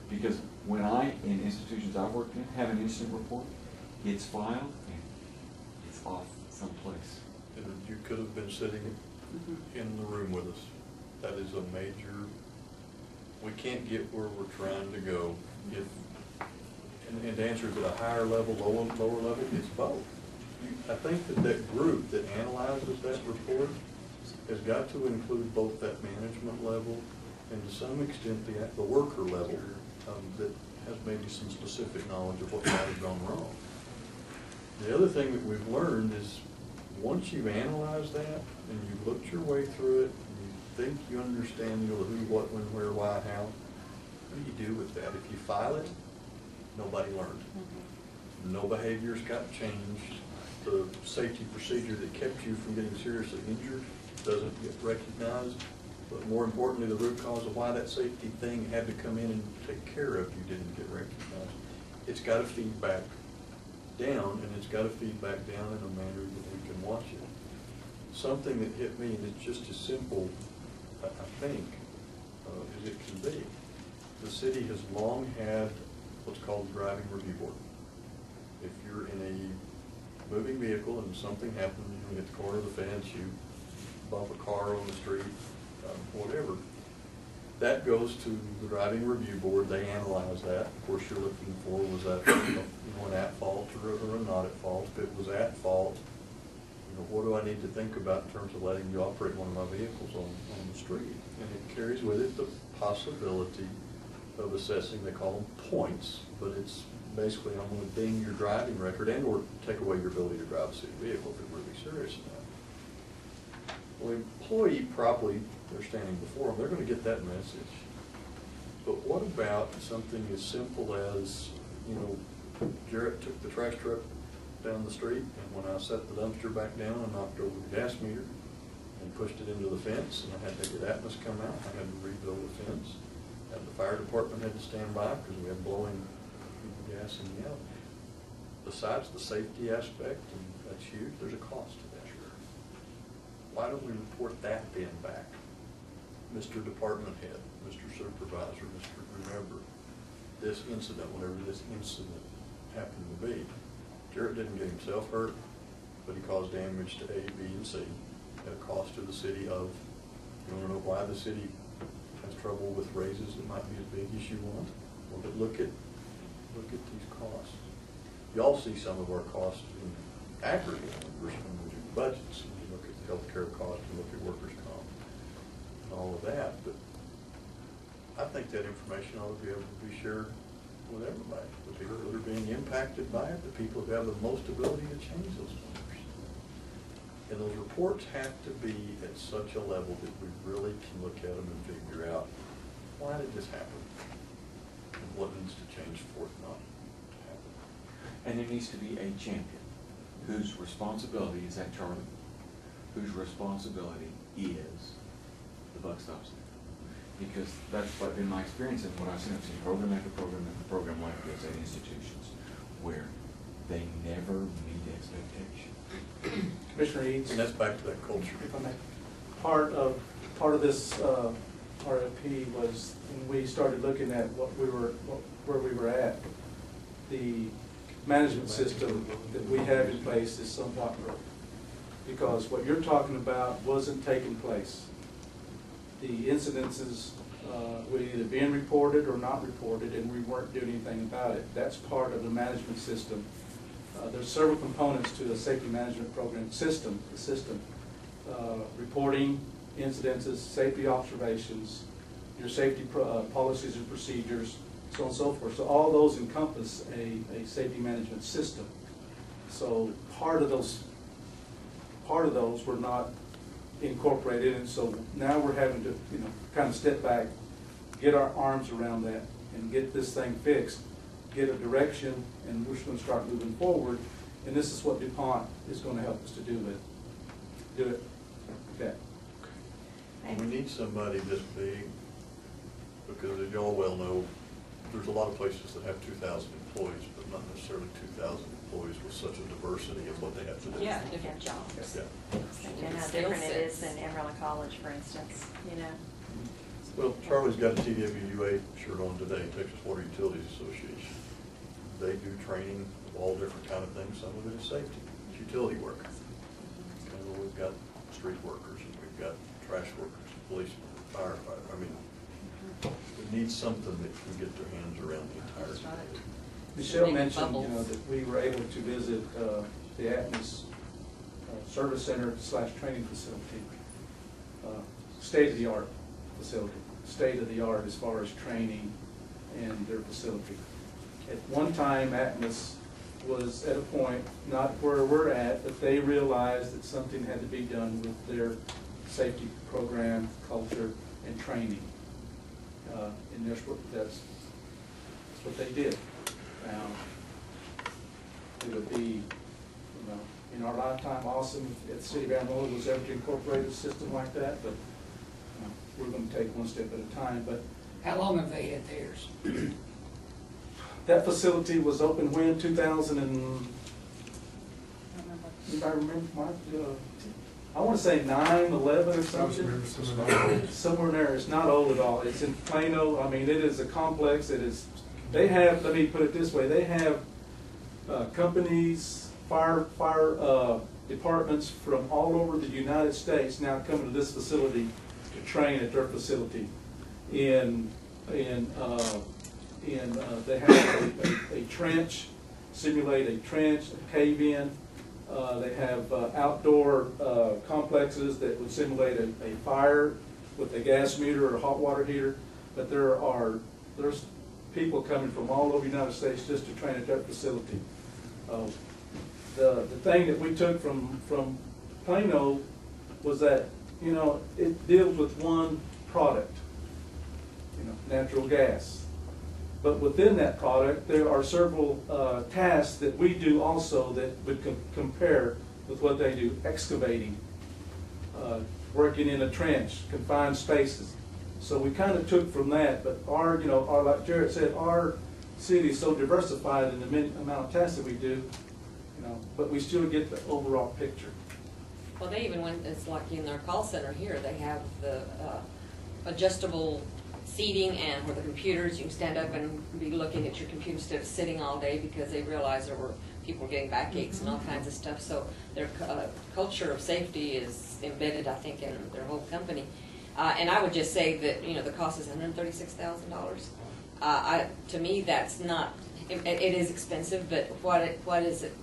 Because when in institutions I've worked in, have an incident report, it's filed and it's off someplace.
And you could have been sitting in the room with us. That is a major, we can't get where we're trying to go if, and to answer it at a higher level, lower level, it's both. I think that group that analyzes that report has got to include both that management level and to some extent the worker level that has maybe some specific knowledge of what might have gone wrong. The other thing that we've learned is once you've analyzed that and you've looked your way through it, and you think you understand the who, what, when, where, why, how, what do you do with that? If you file it, nobody learned. No behaviors got changed. The safety procedure that kept you from getting seriously injured doesn't get recognized. But more importantly, the root cause of why that safety thing had to come in and take care of you didn't get recognized. It's got to feed back down, and it's got to feed back down in a manner that we can watch it. Something that hit me, and it's just as simple, I think, as it can be. The city has long had what's called the driving review board. If you're in a moving vehicle and something happens, you hit the corner of the fence, you bump a car on the street, whatever, that goes to the driving review board. They analyze that. Of course, you're looking for, was that an at fault or a not at fault? If it was at fault, what do I need to think about in terms of letting you operate one of my vehicles on the street? And it carries with it the possibility of assessing, they call them points, but it's basically I'm going to ding your driving record and or take away your ability to drive a city vehicle if you're really serious enough. Well, the employee probably, they're standing before them, they're going to get that message. But what about something as simple as, Jarrett took the trash truck down the street, and when I set the dumpster back down, I knocked over the gas meter and pushed it into the fence, and I had to get Atmos come out. I had to rebuild the fence. And the fire department had to stand by because we had blowing gas in the alley. Besides the safety aspect, and that's huge, there's a cost to that. Why don't we report that then back? Mr. Department Head, Mr. Supervisor, Mr. Remember, this incident, whatever this incident happened to be, Jarrett didn't get himself hurt, but he caused damage to A, B, and C at a cost to the city of, you want to know why the city has trouble with raises that might be as big as you want? Well, but look at these costs. Y'all see some of our costs in aggregate when we do budgets. You look at the healthcare costs, you look at workers' comp, and all of that. But I think that information ought to be able to be shared with everybody, the people that are being impacted by it, the people who have the most ability to change those numbers. And those reports have to be at such a level that we really can look at them and figure out, why did this happen? And what needs to change for it not to happen?
And there needs to be a champion whose responsibility is that Charlie, whose responsibility is the buck stops there. Because that's what been my experience and what I've seen program after program after program like this at institutions where they never meet expectation.
Commissioner Eads.
And that's back to that culture.
If I may, part of this RFP was when we started looking at where we were at. The management system that we have in place is somewhat broken because what you're talking about wasn't taking place. The incidences were either being reported or not reported, and we weren't doing anything about it. That's part of the management system. There's several components to the safety management program system. The system, reporting incidences, safety observations, your safety policies and procedures, so on and so forth. So all those encompass a safety management system. So part of those were not incorporated, and so now we're having to kind of step back, get our arms around that, and get this thing fixed, get a direction, and we're just gonna start moving forward. And this is what DuPont is gonna help us to do it. Okay.
We need somebody this big, because as y'all well know, there's a lot of places that have 2,000 employees, but not necessarily 2,000 employees with such a diversity of what they have to do.
Yeah, different jobs.
Yeah.
And how different it is than Amarillo College, for instance, you know?
Well, Charlie's got a TWUA shirt on today, Texas Water Utilities Association. They do training of all different kind of things. Some of it is safety, it's utility work. And we've got street workers, and we've got trash workers, policemen, firefighters. I mean, we need something that can get their hands around the entire community.
Michelle mentioned, that we were able to visit the Atmos Service Center / training facility. State-of-the-art facility, state-of-the-art as far as training and their facility. At one time, Atmos was at a point, not where we're at, but they realized that something had to be done with their safety program, culture, and training. And that's what they did. Now, it would be, in our lifetime, awesome if the city of Amarillo was ever to incorporate a system like that, but we're going to take one step at a time. But
How long have they had theirs?
that facility was open when, 2000 and, if I remember, Mark, I want to say 9, 11 or something. Somewhere in there. It's not old at all. It's in Plano. I mean, it is a complex. It is. They have. Let me put it this way. They have companies, fire departments from all over the United States now coming to this facility to train at their facility. They have a trench, simulate a trench, a cave-in. They have outdoor complexes that would simulate a fire with a gas meter or a hot water heater. But there's people coming from all over the United States just to train at that facility. The thing that we took from Plano was that, it deals with one product, natural gas. But within that product, there are several tasks that we do also that would compare with what they do. Excavating, working in a trench, confined spaces. So we kind of took from that, but like Jared said, our city is so diversified in the amount of tasks that we do, but we still get the overall picture.
Well, they even went, it's like in their call center here, they have the adjustable seating and where the computers, you can stand up and be looking at your computer instead of sitting all day, because they realized there were people getting backaches and all kinds of stuff. So their culture of safety is embedded, I think, in their whole company. And I would just say that, the cost is $136,000. To me, that's not, it is expensive, but what is it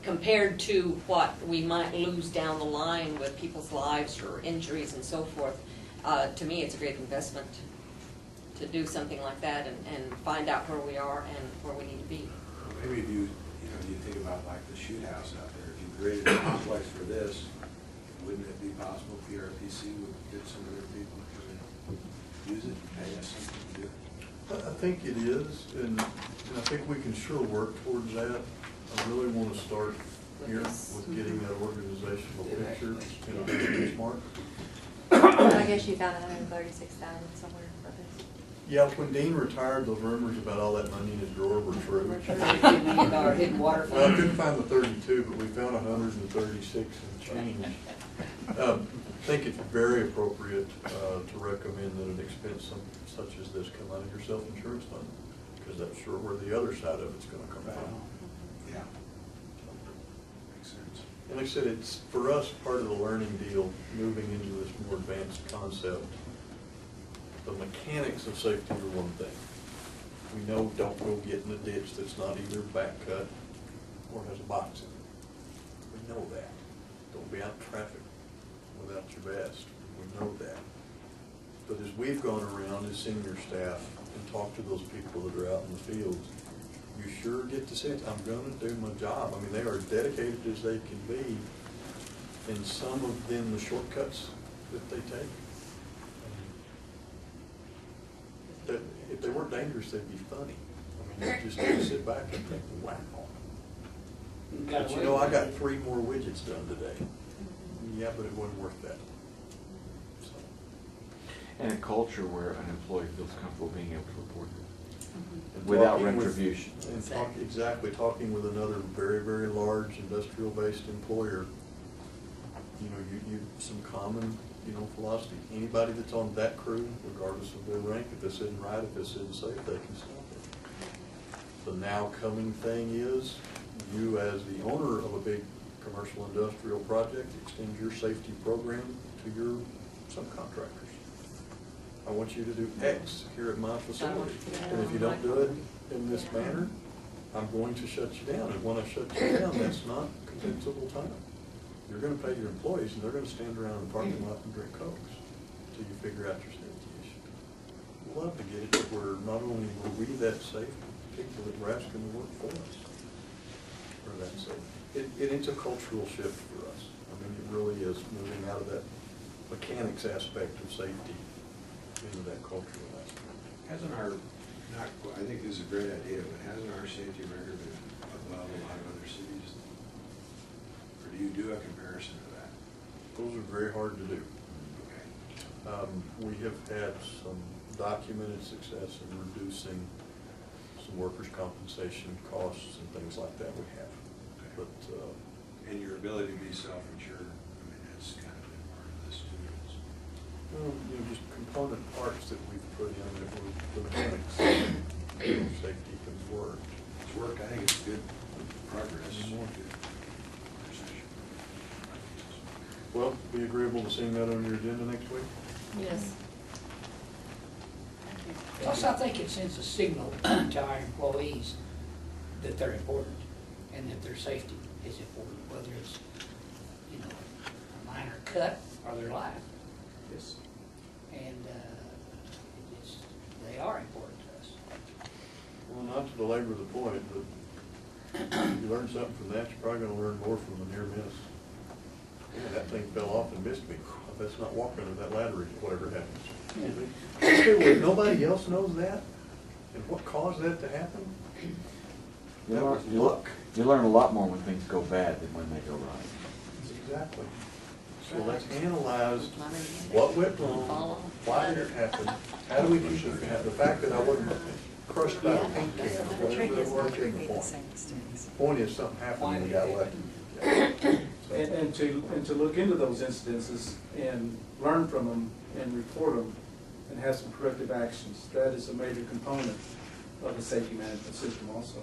compared to what we might lose down the line with people's lives or injuries and so forth? To me, it's a great investment to do something like that and find out where we are and where we need to be.
Maybe if you think about like the shoot house out there, if you created a complex for this, wouldn't it be possible PRPC would get some of their people to use it and pay us something to do it?
I think it is, and I think we can sure work towards that. I really want to start here with getting that organizational picture in a benchmark.
I guess you found 136,000 somewhere for this.
Yeah, when Dean retired, those rumors about all that money in his drawer were true.
$50 million hidden water fund.
Well, I couldn't find the 32, but we found 136 and change. I think it's very appropriate to recommend that an expense such as this come out of your self-insurance fund, because that's sure where the other side of it's going to come from.
Yeah. Makes sense.
And like I said, it's, for us, part of the learning deal, moving into this more advanced concept. The mechanics of safety are one thing. We know don't go get in a ditch that's not either back cut or has a box in it. We know that. Don't be out in traffic without your vest. We know that. But as we've gone around as senior staff and talked to those people that are out in the fields, you sure get to say, I'm going to do my job. I mean, they are as dedicated as they can be, and some of them, the shortcuts that they take, weren't dangerous, they'd be funny. I mean, you just sit back and think, wow. But you know, I got 3 more widgets done today. Yeah, but it wasn't worth that. So.
And a culture where an employee feels comfortable being able to report it without
Talking with-
retribution.
And talking with another very, very large industrial-based employer, you know, you some common, you know, philosophy. Anybody that's on that crew, regardless of their rank, if this isn't right, if this isn't safe, they can stop it. The now coming thing is, you as the owner of a big commercial industrial project, extend your safety program to your subcontractors. I want you to do X here at my facility, and if you don't do it in this manner, I'm going to shut you down, and when I shut you down, that's not compensable time. You're gonna pay your employees, and they're gonna stand around in the parking lot and drink Cokes until you figure out your safety issue. We'd love to get it to where not only were we that safe, but people that were asking to work for us are that safe. It's a cultural shift for us. I mean, it really is moving out of that mechanics aspect of safety into that cultural aspect.
Hasn't our, I think this is a great idea, but hasn't our safety record been above a lot of other cities? Or do you do a comparison to that?
Those are very hard to do.
Okay.
We have had some documented success in reducing some workers' compensation costs and things like that we have.
Okay.
But,
And your ability to be self-insured, I mean, that's kind of been part of this too.
you know, just component parts that we've put in that were the mechanics, you know, safety has worked.
It's worked, I think it's good progress.
Mhm.
Good conversation.
Well, be agreeable to seeing that on your agenda next week?
Yes.
Plus, I think it sends a signal to our employees that they're important and that their safety is important, whether it's, you know, a minor cut or their life.
Yes.
And they are important to us.
Well, not to belabor the point, but if you learn something from that, you're probably gonna learn more from the near miss. Yeah, that thing fell off and missed me. I best not walk under that ladder, whatever happens. Okay, well, nobody else knows that? And what caused that to happen? That was luck.
You learn a lot more when things go bad than when they go right.
Exactly. So let's analyze what went wrong, why did it happen, how do we keep it from happening? The fact that I wasn't crushed by a paint can, or whatever they were, isn't the point. The point is something happened and we got lucky.
And to look into those incidences and learn from them and report them and have some corrective actions. That is a major component of the safety management system also.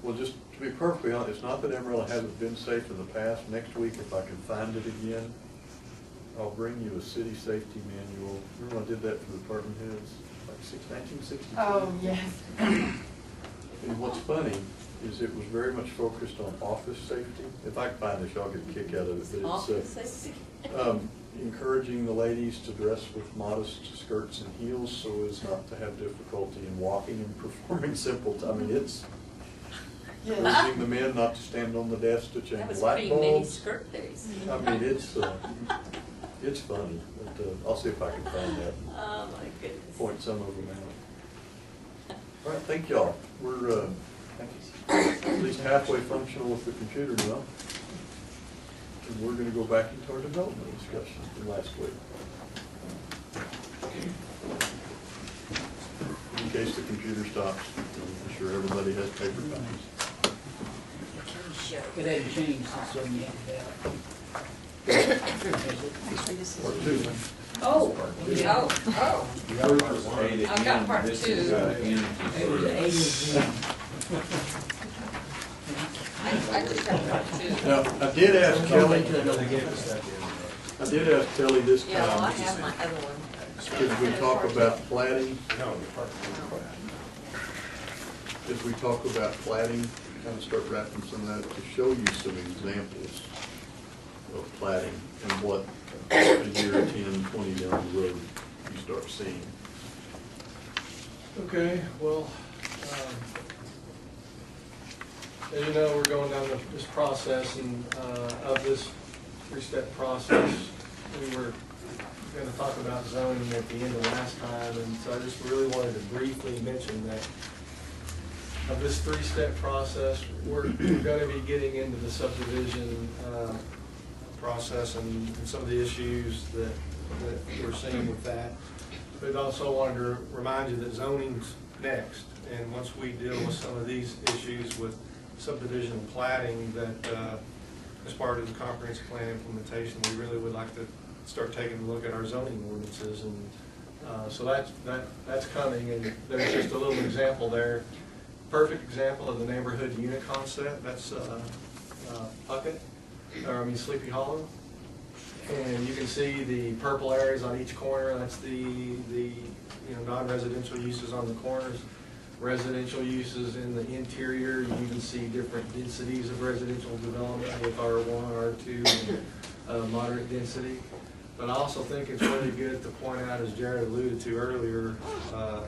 Well, just to be perfectly honest, it's not that Amarillo hasn't been safe in the past. Next week, if I can find it again, I'll bring you a city safety manual. Remember I did that for the department heads, like 1962?
Oh, yes.
And what's funny is it was very much focused on office safety. If I can find this, y'all get a kick out of it. But
Office safety.
Encouraging the ladies to dress with modest skirts and heels so as not to have difficulty in walking and performing simple, I mean, it's encouraging the men not to stand on the desk to
That
change
was
light
pretty many
bulbs.
skirt days.
I mean, it's funny, but I'll see if I can find that.
Oh, my goodness.
Point some of them out. All right, thank y'all. We're at least halfway functional with the computer now. And we're gonna go back into our development discussion from last week. In case the computer stops, I'm sure everybody has paper copies.
It hadn't changed since when you had
Or two.
Oh, I've got part
This
two.
is,
It was A to Z.
I just have part two.
Now, I did ask Kelly this
Yeah, well, I
time,
have my other one.
as we talk about plating, as we talk about plating, kind of start wrapping some of that, to show you some examples of plating and what a year, 10, 20 down the road, you start seeing.
Okay, well, as you know, we're going down this process, and of this three-step process, we were going to talk about zoning at the end of last time, and so I just really wanted to briefly mention that of this three-step process, we're going to be getting into the subdivision process and some of the issues that we're seeing with that. But also wanted to remind you that zoning's next, and once we deal with some of these issues with subdivision and platting, that as part of the comprehensive plan implementation, we really would like to start taking a look at our zoning ordinances, and so that's coming. And there's just a little example there, perfect example of the neighborhood unit concept. That's Puckett, or I mean Sleepy Hollow, and you can see the purple areas on each corner. That's the non-residential uses on the corners. Residential uses in the interior, you can see different densities of residential development with R1, R2, and moderate density. But I also think it's really good to point out, as Jared alluded to earlier,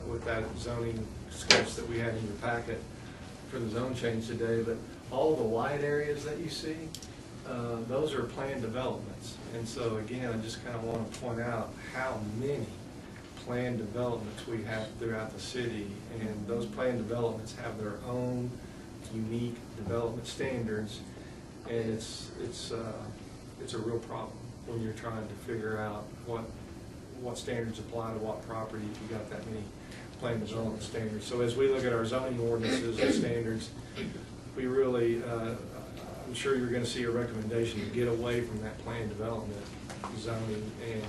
with that zoning sketch that we had in your packet for the zone change today, but all the wide areas that you see, those are planned developments. And so again, I just kind of want to point out how many planned developments we have throughout the city, and those planned developments have their own unique development standards, and it's a real problem when you're trying to figure out what standards apply to what property if you got that many planned development standards. So as we look at our zoning ordinances and standards, we really I'm sure you're going to see a recommendation to get away from that planned development zoning and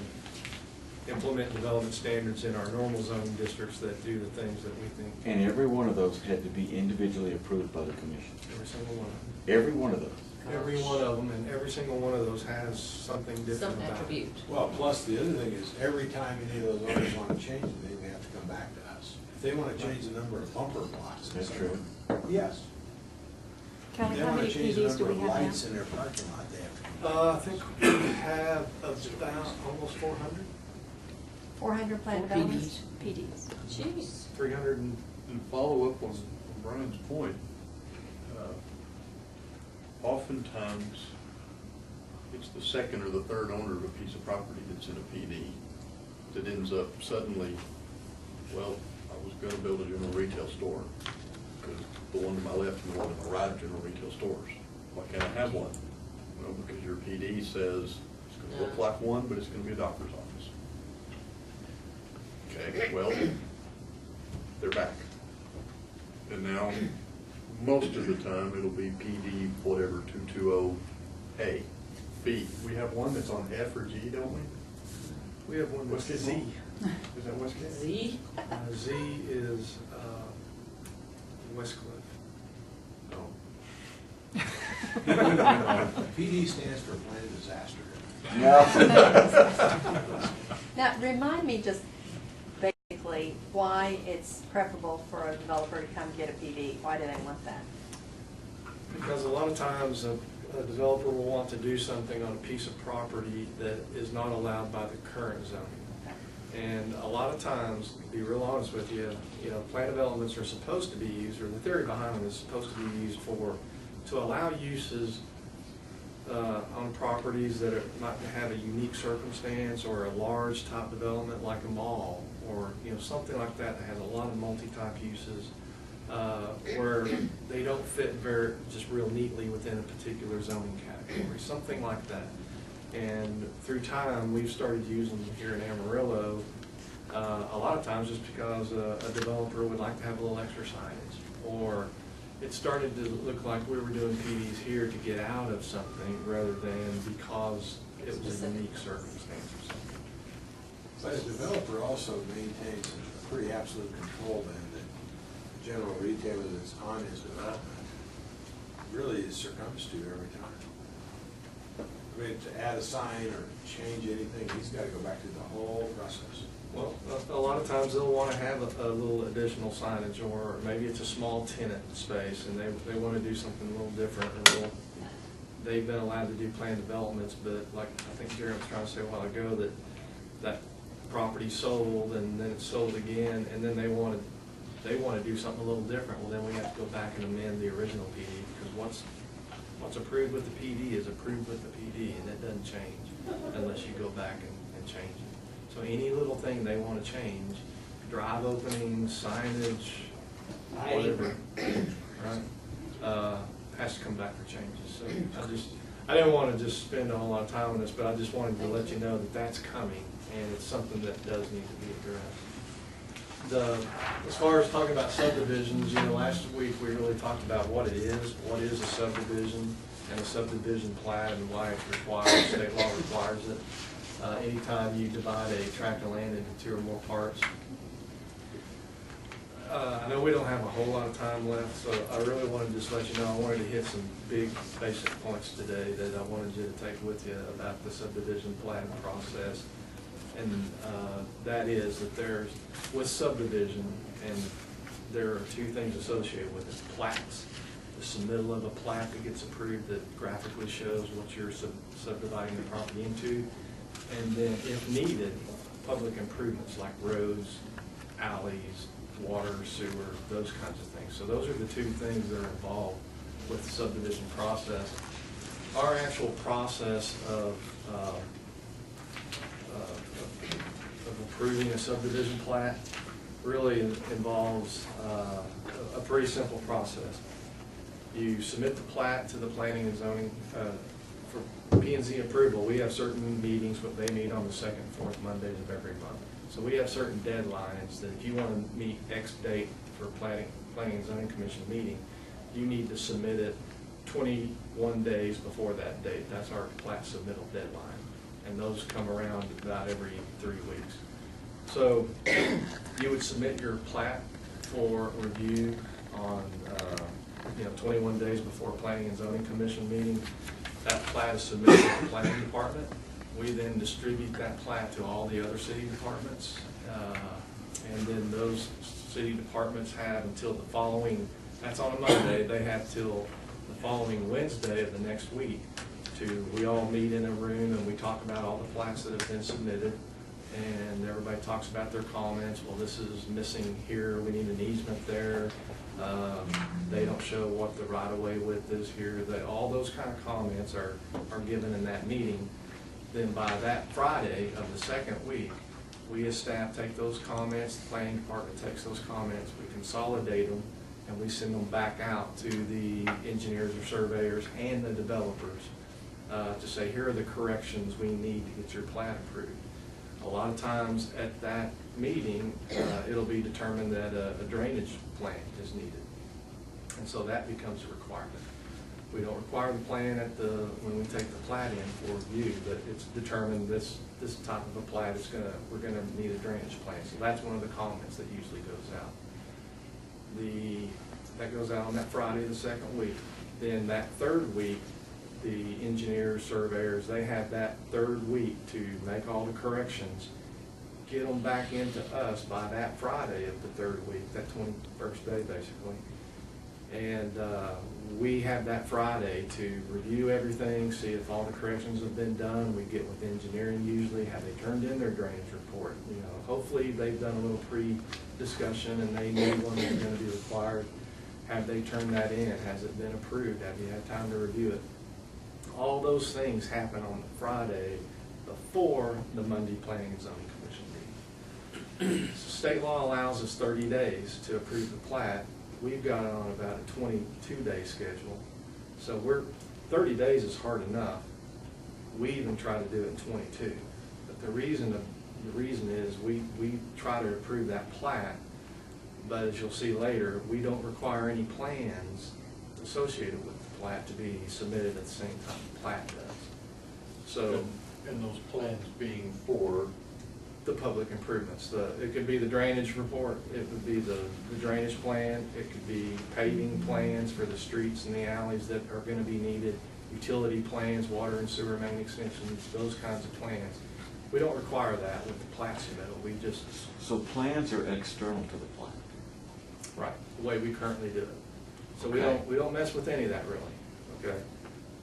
implement development standards in our normal zoning districts that do the things that we think.
And every one of those had to be individually approved by the commission.
Every single one of them.
Every one of those.
Every one of them, and every single one of those has something different
Some
about it.
attribute.
Well, plus the other thing is, every time any of those owners want to change it, they have to come back to us. If they want to change the number of bumper blocks.
That's true.
Yes. If
Kelly,
they
how
want
many
to change the
PDs do
number
we
of
have now?
lights in their parking lot, they have to come back.
I think we have about almost 400,
400 planned developments?
PDs.
Jeez.
300 and
And follow up on Brian's point, oftentimes it's the second or the third owner of a piece of property that's in a PD that ends up suddenly, well, I was going to build a general retail store because the one to my left and the one to my right are general retail stores. Why can't I have one? Well, because your PD says it's going to look like one, but it's going to be a doctor's office. Okay, well, they're back. And now, most of the time, it'll be PD whatever 220A. B.
we have one that's on F or G, don't we? We have one that's Z. Is that Westgate?
Z?
Z is Westcliff.
No.
PD stands for planned disaster.
Now, remind me just basically why it's preferable for a developer to come get a PD. Why do they want that?
Because a lot of times a developer will want to do something on a piece of property that is not allowed by the current zoning. And a lot of times, to be real honest with you, planned developments are supposed to be used, or the theory behind them is supposed to be used to allow uses on properties that might have a unique circumstance, or a large type development like a mall, or something like that has a lot of multi-type uses, where they don't fit just real neatly within a particular zoning category, something like that. And through time, we've started using them here in Amarillo, a lot of times just because a developer would like to have a little extra signage, or it started to look like we were doing PDs here to get out of something rather than because it was a unique circumstance or something.
But a developer also maintains a pretty absolute control then that the general retailer that's on his development really is succumbs to every time. I mean, to add a sign or change anything, he's got to go back through the whole process.
Well, a lot of times they'll want to have a little additional signage, or maybe it's a small tenant space and they want to do something a little different. And they've been allowed to do planned developments, but like I think Jared was trying to say a while ago, that property sold and then it's sold again, and then they want to do something a little different. Well, then we have to go back and amend the original PD, because what's approved with the PD is approved with the PD, and it doesn't change unless you go back and change it. So any little thing they want to change, drive openings, signage, whatever, right, has to come back for changes. So I didn't want to just spend a whole lot of time on this, but I just wanted to let you know that that's coming, and it's something that does need to be addressed. As far as talking about subdivisions, last week we really talked about what is a subdivision, and a subdivision plat, and why it's required. State law requires it. Anytime you divide a tract of land into 2 or more parts. I know we don't have a whole lot of time left, so I really wanted to just let you know, I wanted to hit some big basic points today that I wanted you to take with you about the subdivision planning process. And that is that there's, with subdivision, and there are 2 things associated with it: plats, the submittal of a plat that gets approved that graphically shows what you're subdividing the property into, and then, if needed, public improvements like roads, alleys, water, sewer, those kinds of things. So those are the 2 things that are involved with the subdivision process. Our actual process of approving a subdivision plat really involves a pretty simple process. You submit the plat to the planning and zoning for P&Z approval. We have certain meetings, but they meet on the 2nd and 4th Mondays of every month. So we have certain deadlines that if you want to meet X date for planning and zoning commission meeting, you need to submit it 21 days before that date. That's our plat submittal deadline. And those come around about every 3 weeks. So you would submit your plat for review on 21 days before planning and zoning commission meeting. That plat is submitted to the planning department. We then distribute that plat to all the other city departments, and then those city departments have until the following, that's on a Monday, they have till the following Wednesday of the next week we all meet in a room and we talk about all the plats that have been submitted, and everybody talks about their comments. Well, this is missing here, we need an easement there, they don't show what the right-of-way width is here. All those kind of comments are given in that meeting. Then by that Friday of the 2nd week, we as staff take those comments, the planning department takes those comments, we consolidate them, and we send them back out to the engineers or surveyors and the developers to say, here are the corrections we need to get your plat approved. A lot of times at that meeting, it'll be determined that a drainage plan is needed. And so that becomes a requirement. We don't require the plan when we take the plat in for review, but it's determined this type of a plat is we're gonna need a drainage plan. So that's one of the comments that usually goes out. That goes out on that Friday, the 2nd week. Then that 3rd week, the engineers, surveyors, they have that 3rd week to make all the corrections, get them back into us by that Friday of the 3rd week, that 21st day basically. And we have that Friday to review everything, see if all the corrections have been done. We get with engineering usually, have they turned in their drainage report. Hopefully they've done a little pre-discussion and they knew when it's going to be required. Have they turned that in? Has it been approved? Have you had time to review it? All those things happen on the Friday before the Monday Planning and Zoning Commission meeting. So state law allows us 30 days to approve the plat. We've got it on about a 22-day schedule. So 30 days is hard enough. We even try to do it in 22. But the reason is we try to approve that plat, but as you'll see later, we don't require any plans associated with the plat to be submitted at the same time the plat does. So,
and those plans being for
the public improvements. It could be the drainage report, it would be the drainage plan, it could be paving plans for the streets and the alleys that are going to be needed, utility plans, water and sewer main extensions, those kinds of plans. We don't require that with the plat submittal. We just...
So plans are external to the plat?
Right, the way we currently do it. So
Okay.
we don't mess with any of that really, okay?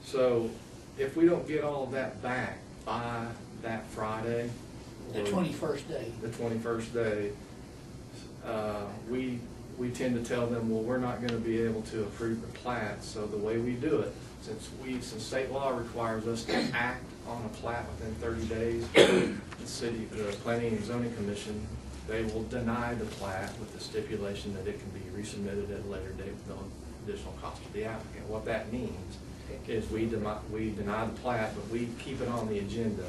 So if we don't get all of that back by that Friday,
The 21st day.
the 21st day, we tend to tell them, well, we're not going to be able to approve the plat, so the way we do it, since state law requires us to act on a plat within 30 days, the Planning and Zoning Commission, they will deny the plat with the stipulation that it can be resubmitted at a later date with no additional cost to the applicant. What that means is we deny the plat, but we keep it on the agenda,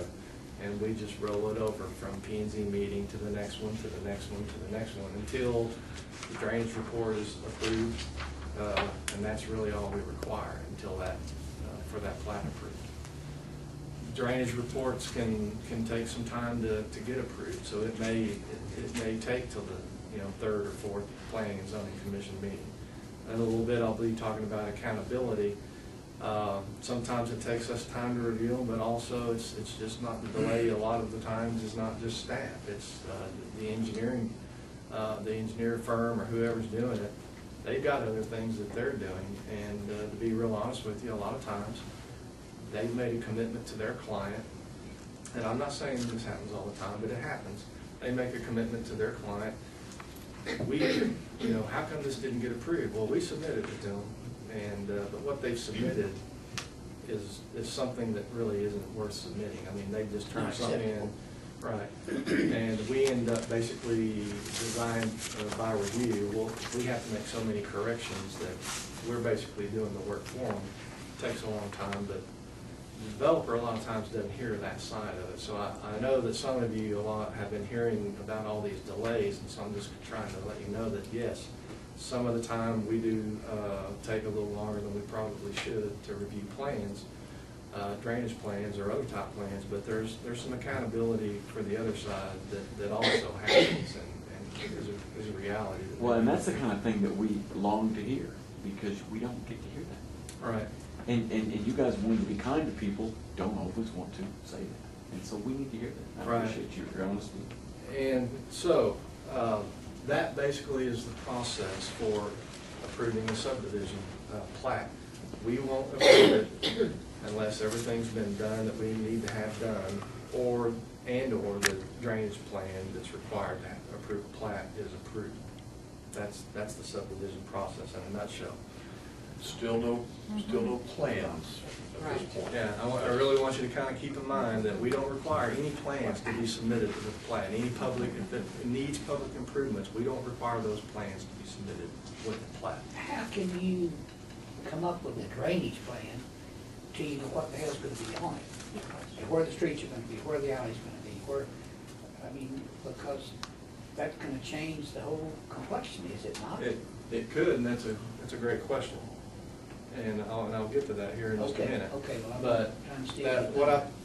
and we just roll it over from P&Z meeting to the next one, to the next one, to the next one, until the drainage report is approved, and that's really all we require until that, for that plat approved. Drainage reports can take some time to get approved, so it may take till the third or fourth Planning and Zoning Commission meeting. And a little bit I'll be talking about accountability. Sometimes it takes us time to review them, but also it's just not the delay. A lot of the times is not just staff; it's the engineer firm or whoever's doing it. They've got other things that they're doing, and to be real honest with you, a lot of times they've made a commitment to their client, and I'm not saying this happens all the time, but it happens. They make a commitment to their client. How come this didn't get approved? Well, we submitted it to them, and but what they've submitted is something that really isn't worth submitting. I mean, they just turn something in, right? And we end up basically design by review. Well, we have to make so many corrections that we're basically doing the work for them. It takes a long time, but the developer a lot of times doesn't hear that side of it. So I know that some of you have been hearing about all these delays, and so I'm just trying to let you know that yes, some of the time we do take a little longer than we probably should to review plans, drainage plans or other type plans, but there's some accountability for the other side that also happens, and there's a reality.
Well, and that's the kind of thing that we long to hear, because we don't get to hear that.
Right.
And you guys wanting to be kind to people don't always want to say that. And so we need to hear that. I appreciate your honesty.
And so that basically is the process for approving a subdivision plat. We won't approve it unless everything's been done that we need to have done, or the drainage plan that's required to approve a plat is approved. That's the subdivision process in a nutshell.
Still no plans at this point.
Yeah, I really want you to kind of keep in mind that we don't require any plans to be submitted to the plat. Any public, if it needs public improvements, we don't require those plans to be submitted with the plat.
How can you come up with a drainage plan till you know what the hell's gonna be on it? And where the streets are gonna be, where the alley's gonna be, because that's gonna change the whole complexion, is it not?
It could, and that's a great question. And I'll get to that here in just a minute.
Okay, well,
but
I'm trying to stay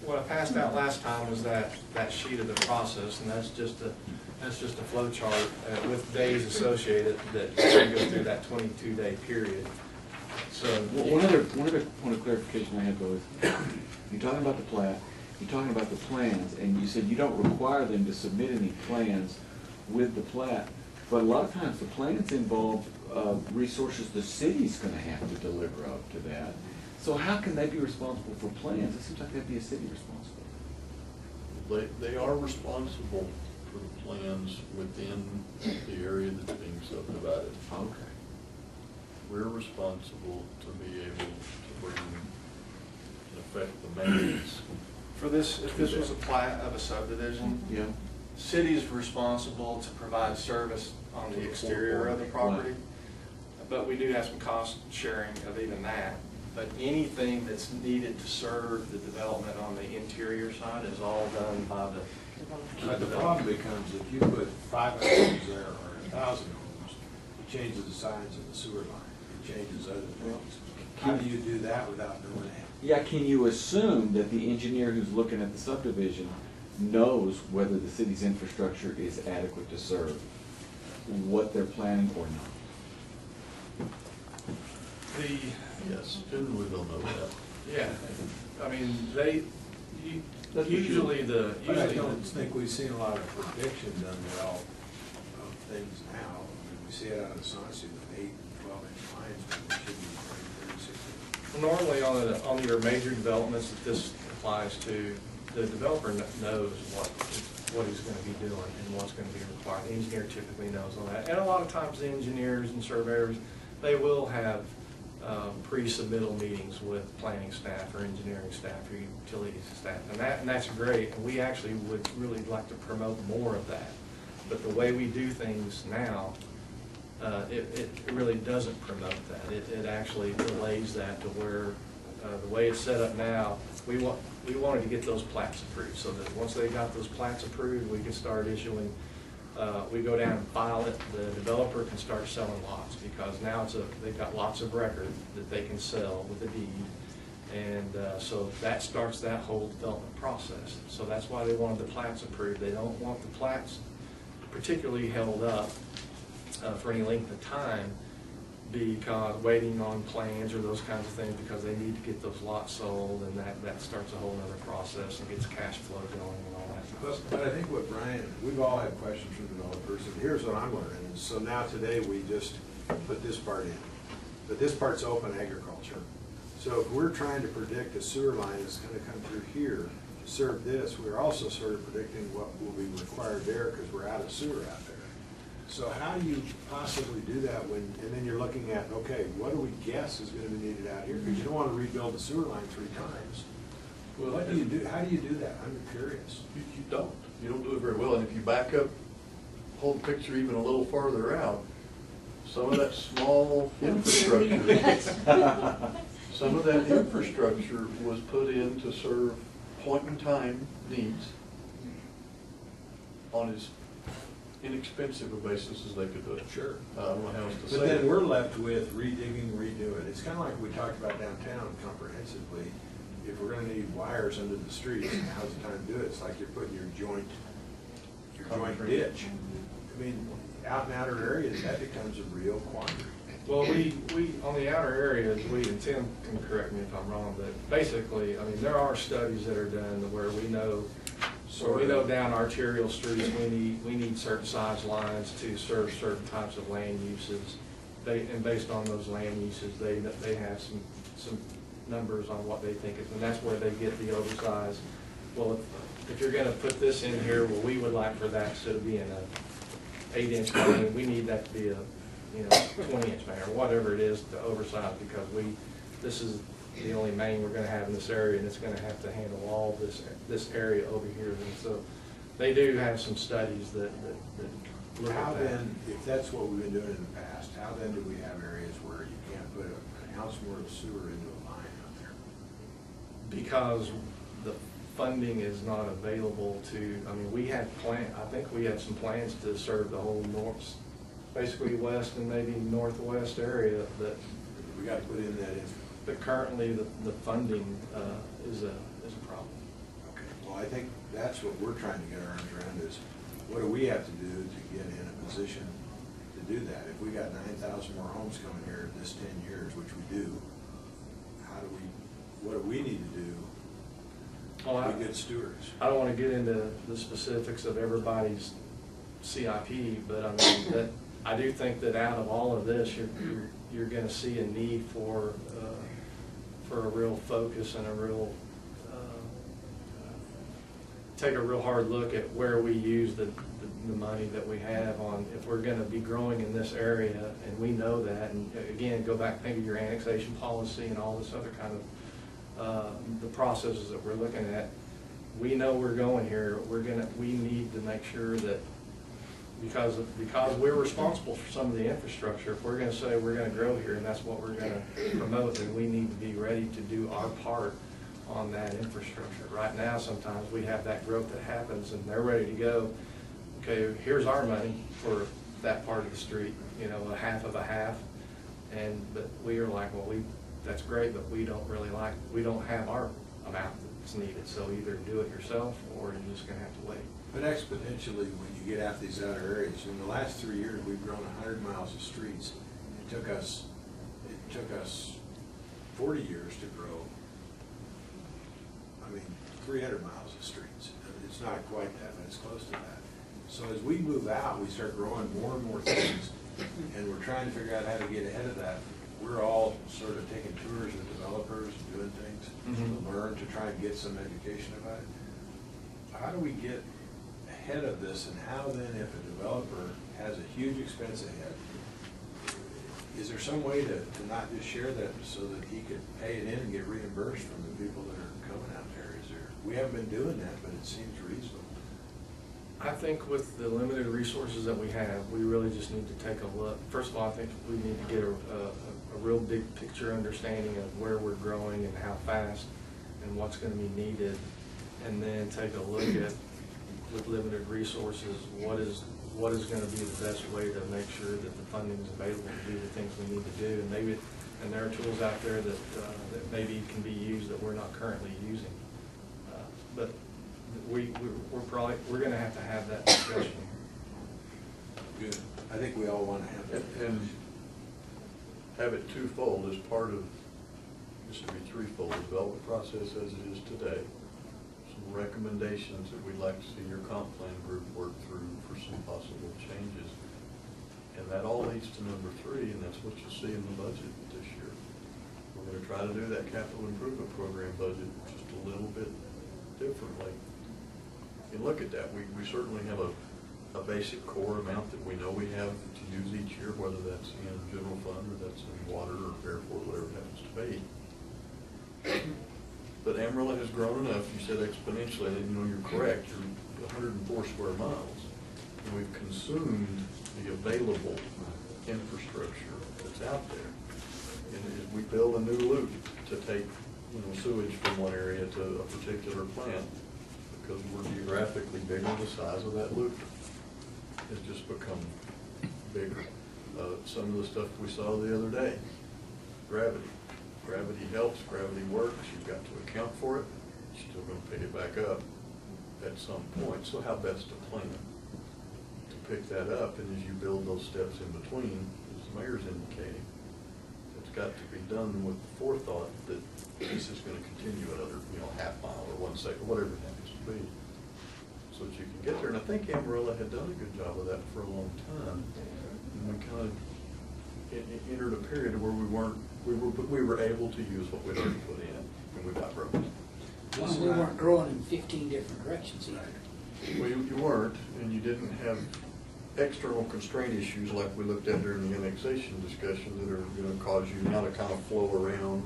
what I passed out last time was that sheet of the process, and that's just a flow chart with days associated that go through that 22-day period. So
one other point of clarification I had, though, is you're talking about the plat, you're talking about the plans, and you said you don't require them to submit any plans with the plat, but a lot of times the plans involve resources the city's going to have to deliver up to that. So how can they be responsible for plans? It seems like that'd be a city responsibility.
They are responsible for the plans within the area that's being subdivided.
Okay.
We're responsible to be able to bring, in effect, the maintenance.
for this, if this was a plat of a subdivision,
Yeah.
city's responsible to provide service on the exterior of the property. But we do have some cost sharing of even that. But anything that's needed to serve the development on the interior side is all done by the
But the problem becomes if you put 500 homes there or 1,000 homes, it changes the size of the sewer line, it changes other things. How do you do that without knowing it?
Yeah, can you assume that the engineer who's looking at the subdivision knows whether the city's infrastructure is adequate to serve what they're planning or not?
Yes, generally they'll know that.
Yeah, I mean, usually
But I don't think we've seen a lot of prediction done well of things now. I mean, we see it out of Sonsi with 8 and 12-inch lines, but we should be 30, 36 inch.
normally on your major developments that this applies to, the developer knows what he's going to be doing and what's going to be required. The engineer typically knows all that. And a lot of times the engineers and surveyors, they will have pre-submittal meetings with planning staff or engineering staff or utilities staff, and that's great, and we actually would really like to promote more of that. But the way we do things now, it really doesn't promote that. It actually delays that to where the way it's set up now, we wanted to get those plats approved, so that once they got those plats approved, we could start issuing. We go down and file it. The developer can start selling lots, because now they've got lots of record that they can sell with a deed, and so that starts that whole development process. So that's why they wanted the plats approved. They don't want the plats particularly held up for any length of time, because waiting on plans or those kinds of things, because they need to get those lots sold, and that starts a whole other process and gets cash flow going and all that.
But I think what Brian, we've all had questions from developers, and here's what I'm learning. And so now today we just put this part in, but this part's open agriculture. So if we're trying to predict a sewer line that's going to come through here to serve this, we're also sort of predicting what will be required there, because we're out of sewer out there. So how do you possibly do that when, and then you're looking at, okay, what do we guess is going to be needed out here? Because you don't want to rebuild the sewer line 3 times.
Well,
What do you do? How do you do that? I'm curious.
You don't. You don't do it very well. And if you back up, hold the picture even a little farther out, some of that small infrastructure, some of that infrastructure was put in to serve point-in-time needs on as inexpensive a basis as they could do it.
Sure.
I don't know how else to say
But then
it.
we're left with redigging, redoing. It's kind of like we talked about downtown comprehensively. If we're going to need wires under the streets, now's the time to do it. It's like you're putting your joint ditch. I mean, out in outer areas, that becomes a real quandary.
Well, we on the outer areas, and Tim can correct me if I'm wrong, but basically, I mean, there are studies that are done where we know, down arterial streets, we need certain size lines to serve certain types of land uses. And based on those land uses, they have some numbers on what they think is, and that's where they get the oversized. Well, if you're gonna put this in here, well, we would like for that instead of being a 8-inch main, we need that to be a 20-inch main or whatever it is to oversize, because this is the only main we're gonna have in this area, and it's gonna have to handle all this area over here. And so they do have some studies that look
How
at that.
then, if that's what we've been doing in the past, how then do we have areas where you can't put an ounce more of sewer into a line out there?
Because the funding is not available to, I mean, I think we had some plans to serve the whole north, basically west and maybe northwest area, that
We got to put in that in.
but currently the funding is a problem.
Okay, well, I think that's what we're trying to get our arms around is, what do we have to do to get in a position to do that? If we got 9,000 more homes coming here in this 10 years, which we do, what do we need to do
Well,
to be good stewards?
I don't want to get into the specifics of everybody's CIP, but I mean, I do think that out of all of this, you're going to see a need for a real focus and a real take a real hard look at where we use the money that we have on, if we're going to be growing in this area, and we know that. And again, go back, think of your annexation policy and all this other kind of the processes that we're looking at. We know we're going here. We need to make sure that, because we're responsible for some of the infrastructure, if we're going to say we're going to grow here and that's what we're going to promote, then we need to be ready to do our part on that infrastructure. Right now, sometimes we have that growth that happens and they're ready to go. Okay, here's our money for that part of the street, a half of a half. But we are like, well, that's great, but we don't have our amount that's needed. So either do it yourself or you're just gonna have to wait.
But exponentially, when you get out these outer areas, in the last 3 years, we've grown 100 miles of streets. It took us 40 years to grow, 300 miles of streets. It's not quite that, but it's close to that. So as we move out, we start growing more and more things, and we're trying to figure out how to get ahead of that. We're all sort of taking tours with developers and doing things to learn, to try and get some education about it. How do we get ahead of this, and how then, if a developer has a huge expense ahead, Is there some way to not just share that so that he could pay it in and get reimbursed from the people that are coming out there? Is there, we haven't been doing that, but it seems reasonable.
I think with the limited resources that we have, we really just need to take a look. First of all, I think we need to get a real big picture understanding of where we're growing and how fast and what's going to be needed, and then take a look at, with limited resources, what is going to be the best way to make sure that the funding is available to do the things we need to do. And maybe, and there are tools out there that maybe can be used that we're not currently using. But we're going to have that discussion.
Good. I think we all want to have that.
And have it twofold as part of, this should be threefold, the development process as it is today. Some recommendations that we'd like to see your comp plan group work through for some possible changes. And that all leads to number 3, and that's what you'll see in the budget this year. We're going to try to do that capital improvement program budget just a little bit differently. You look at that, we certainly have a basic core amount that we know we have to use each year, whether that's in general fund or that's in water or airport, whatever it happens to be. But Amarillo has grown enough, you said exponentially, and you know you're correct, you're 104 square miles. And we've consumed the available infrastructure that's out there. And as we build a new loop to take, sewage from one area to a particular plant, because we're geographically bigger, the size of that loop has just become bigger. Some of the stuff we saw the other day, gravity. Gravity helps, gravity works, you've got to account for it, you're still going to pick it back up at some point. So how best to plan to pick that up, and as you build those steps in between, as the mayor's indicating, it's got to be done with the forethought that this is going to continue another, half mile or 1 second, whatever it happens to be, so that you can get there. And I think Amarillo had done a good job of that for a long time. And we kind of entered a period where we were able to use what we'd already put in, and we got growth.
Well, we weren't growing in 15 different directions either.
Well, you weren't, and you didn't have external constraint issues like we looked at during the annexation discussion that are going to cause you now to kind of flow around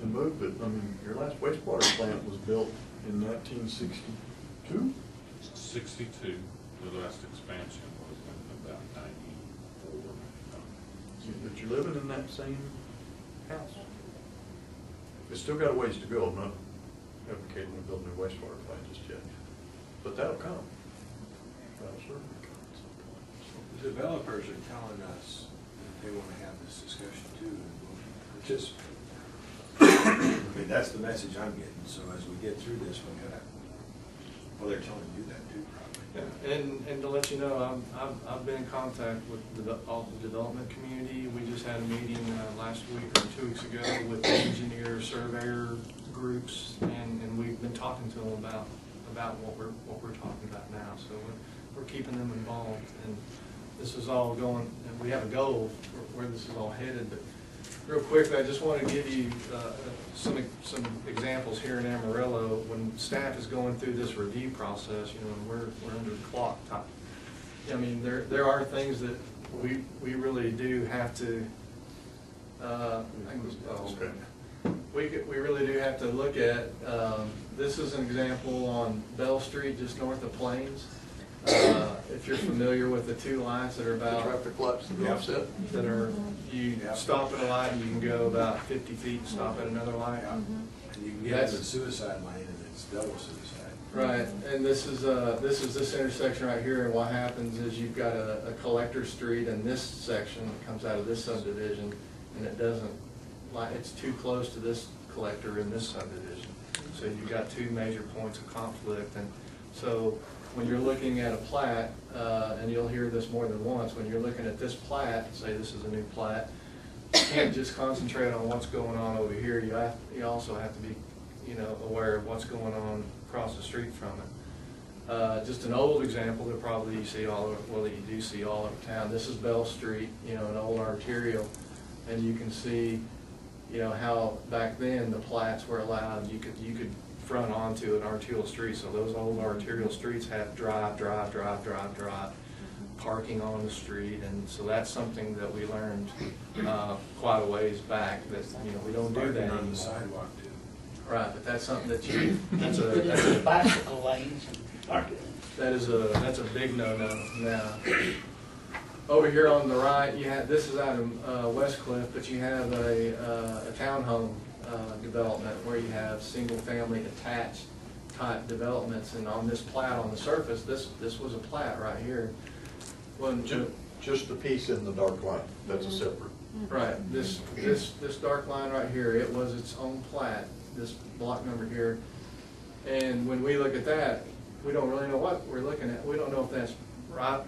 and move. But I mean, your last wastewater plant was built in 1962?
62. The last expansion was in about 94.
But you're living in that same house. It's still got a ways to go. I'm not advocating to build a new wastewater plant just yet, but that'll come. That'll certainly come at some point.
The developers are telling us that they want to have this discussion too, and we'll participate. I mean, that's the message I'm getting. So as we get through this, we gotta. Well, they're telling you that too, probably.
Yeah. And to let you know, I've been in contact with all the development community. We just had a meeting last week or 2 weeks ago with the engineer surveyor groups, and we've been talking to them about what we're talking about now. So we're keeping them involved, and this is all going. And we have a goal for where this is all headed. But real quickly, I just want to give you some examples here in Amarillo. When staff is going through this review process, and we're under the clock time. I mean, there are things that we really do have to. We really do have to look at. This is an example on Bell Street, just north of Plains. If you're familiar with the 2 lights that are about
traffic lights
that are, you stop at a light and you can go about 50 feet and stop at another light.
And you can get into the suicide lane, and it's double suicide.
Right, and this is this intersection right here, and what happens is you've got a collector street in this section that comes out of this subdivision, and it doesn't, it's too close to this collector in this subdivision. So you've got 2 major points of conflict, and so when you're looking at a plat, and you'll hear this more than once, when you're looking at this plat, say this is a new plat, you can't just concentrate on what's going on over here. You also have to be, aware of what's going on across the street from it. Just an old example that probably you see all over, well, that you do see all over town. This is Bell Street, an old arterial, and you can see, how back then the plats were allowed. You could front onto an arterial street. So those old arterial streets have drive. Part parking on the street, and so that's something that we learned quite a ways back, that, you know, we don't do that
Parking on the
anymore.
sidewalk too.
Right, but that's something that you, that's
There's
a,
bicycle lanes and parking.
that's a big no-no now. Over here on the right, you have, this is out of West Cliff, but you have a townhome development where you have single-family attached type developments, and on this plat on the surface, this was a plat right here. When,
Just the piece in the dark line, that's a separate.
right, this dark line right here, it was its own plat, this block number here. And when we look at that, we don't really know what we're looking at. We don't know if that's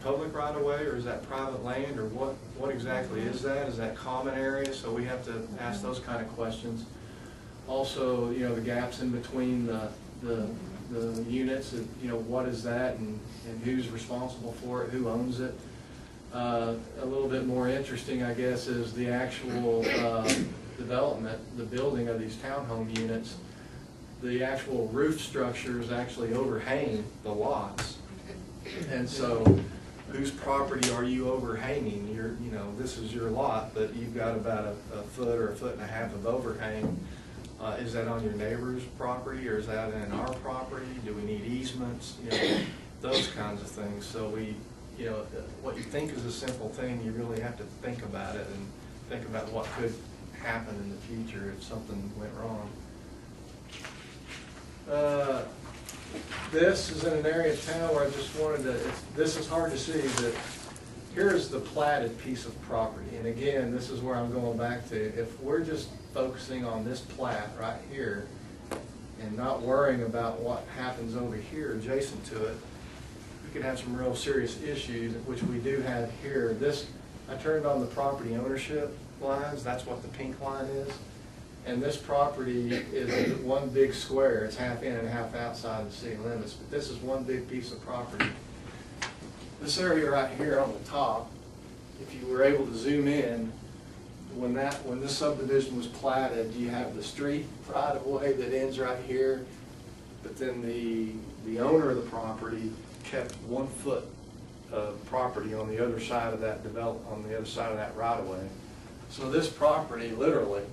public right of way, or is that private land, or what exactly is that? Is that common area? So we have to ask those kind of questions. Also, you know, the gaps in between the units, you know, what is that, and who's responsible for it, who owns it. A little bit more interesting, I guess, is the actual development, the building of these townhome units. The actual roof structures actually overhang the lots. And so, whose property are you overhanging? You know, this is your lot, but you've got about a foot or a foot and a half of overhang. Is that on your neighbor's property, or is that in our property? Do we need easements? You know, those kinds of things. So we, you know, what you think is a simple thing, you really have to think about it and think about what could happen in the future if something went wrong. This is in an area of town where I just wanted to, this is hard to see, but here's the platted piece of property. And again, this is where I'm going back to. If we're just focusing on this plat right here and not worrying about what happens over here adjacent to it, we could have some real serious issues, which we do have here. This, I turned on the property ownership lines. That's what the pink line is. And this property is one big square. It's half in and half outside the city limits, but this is one big piece of property. This area right here on the top, if you were able to zoom in, when this subdivision was platted, you have the street right of way that ends right here, but then the owner of the property kept 1 foot of property on the other side of that on the other side of that right of way. So this property, literally,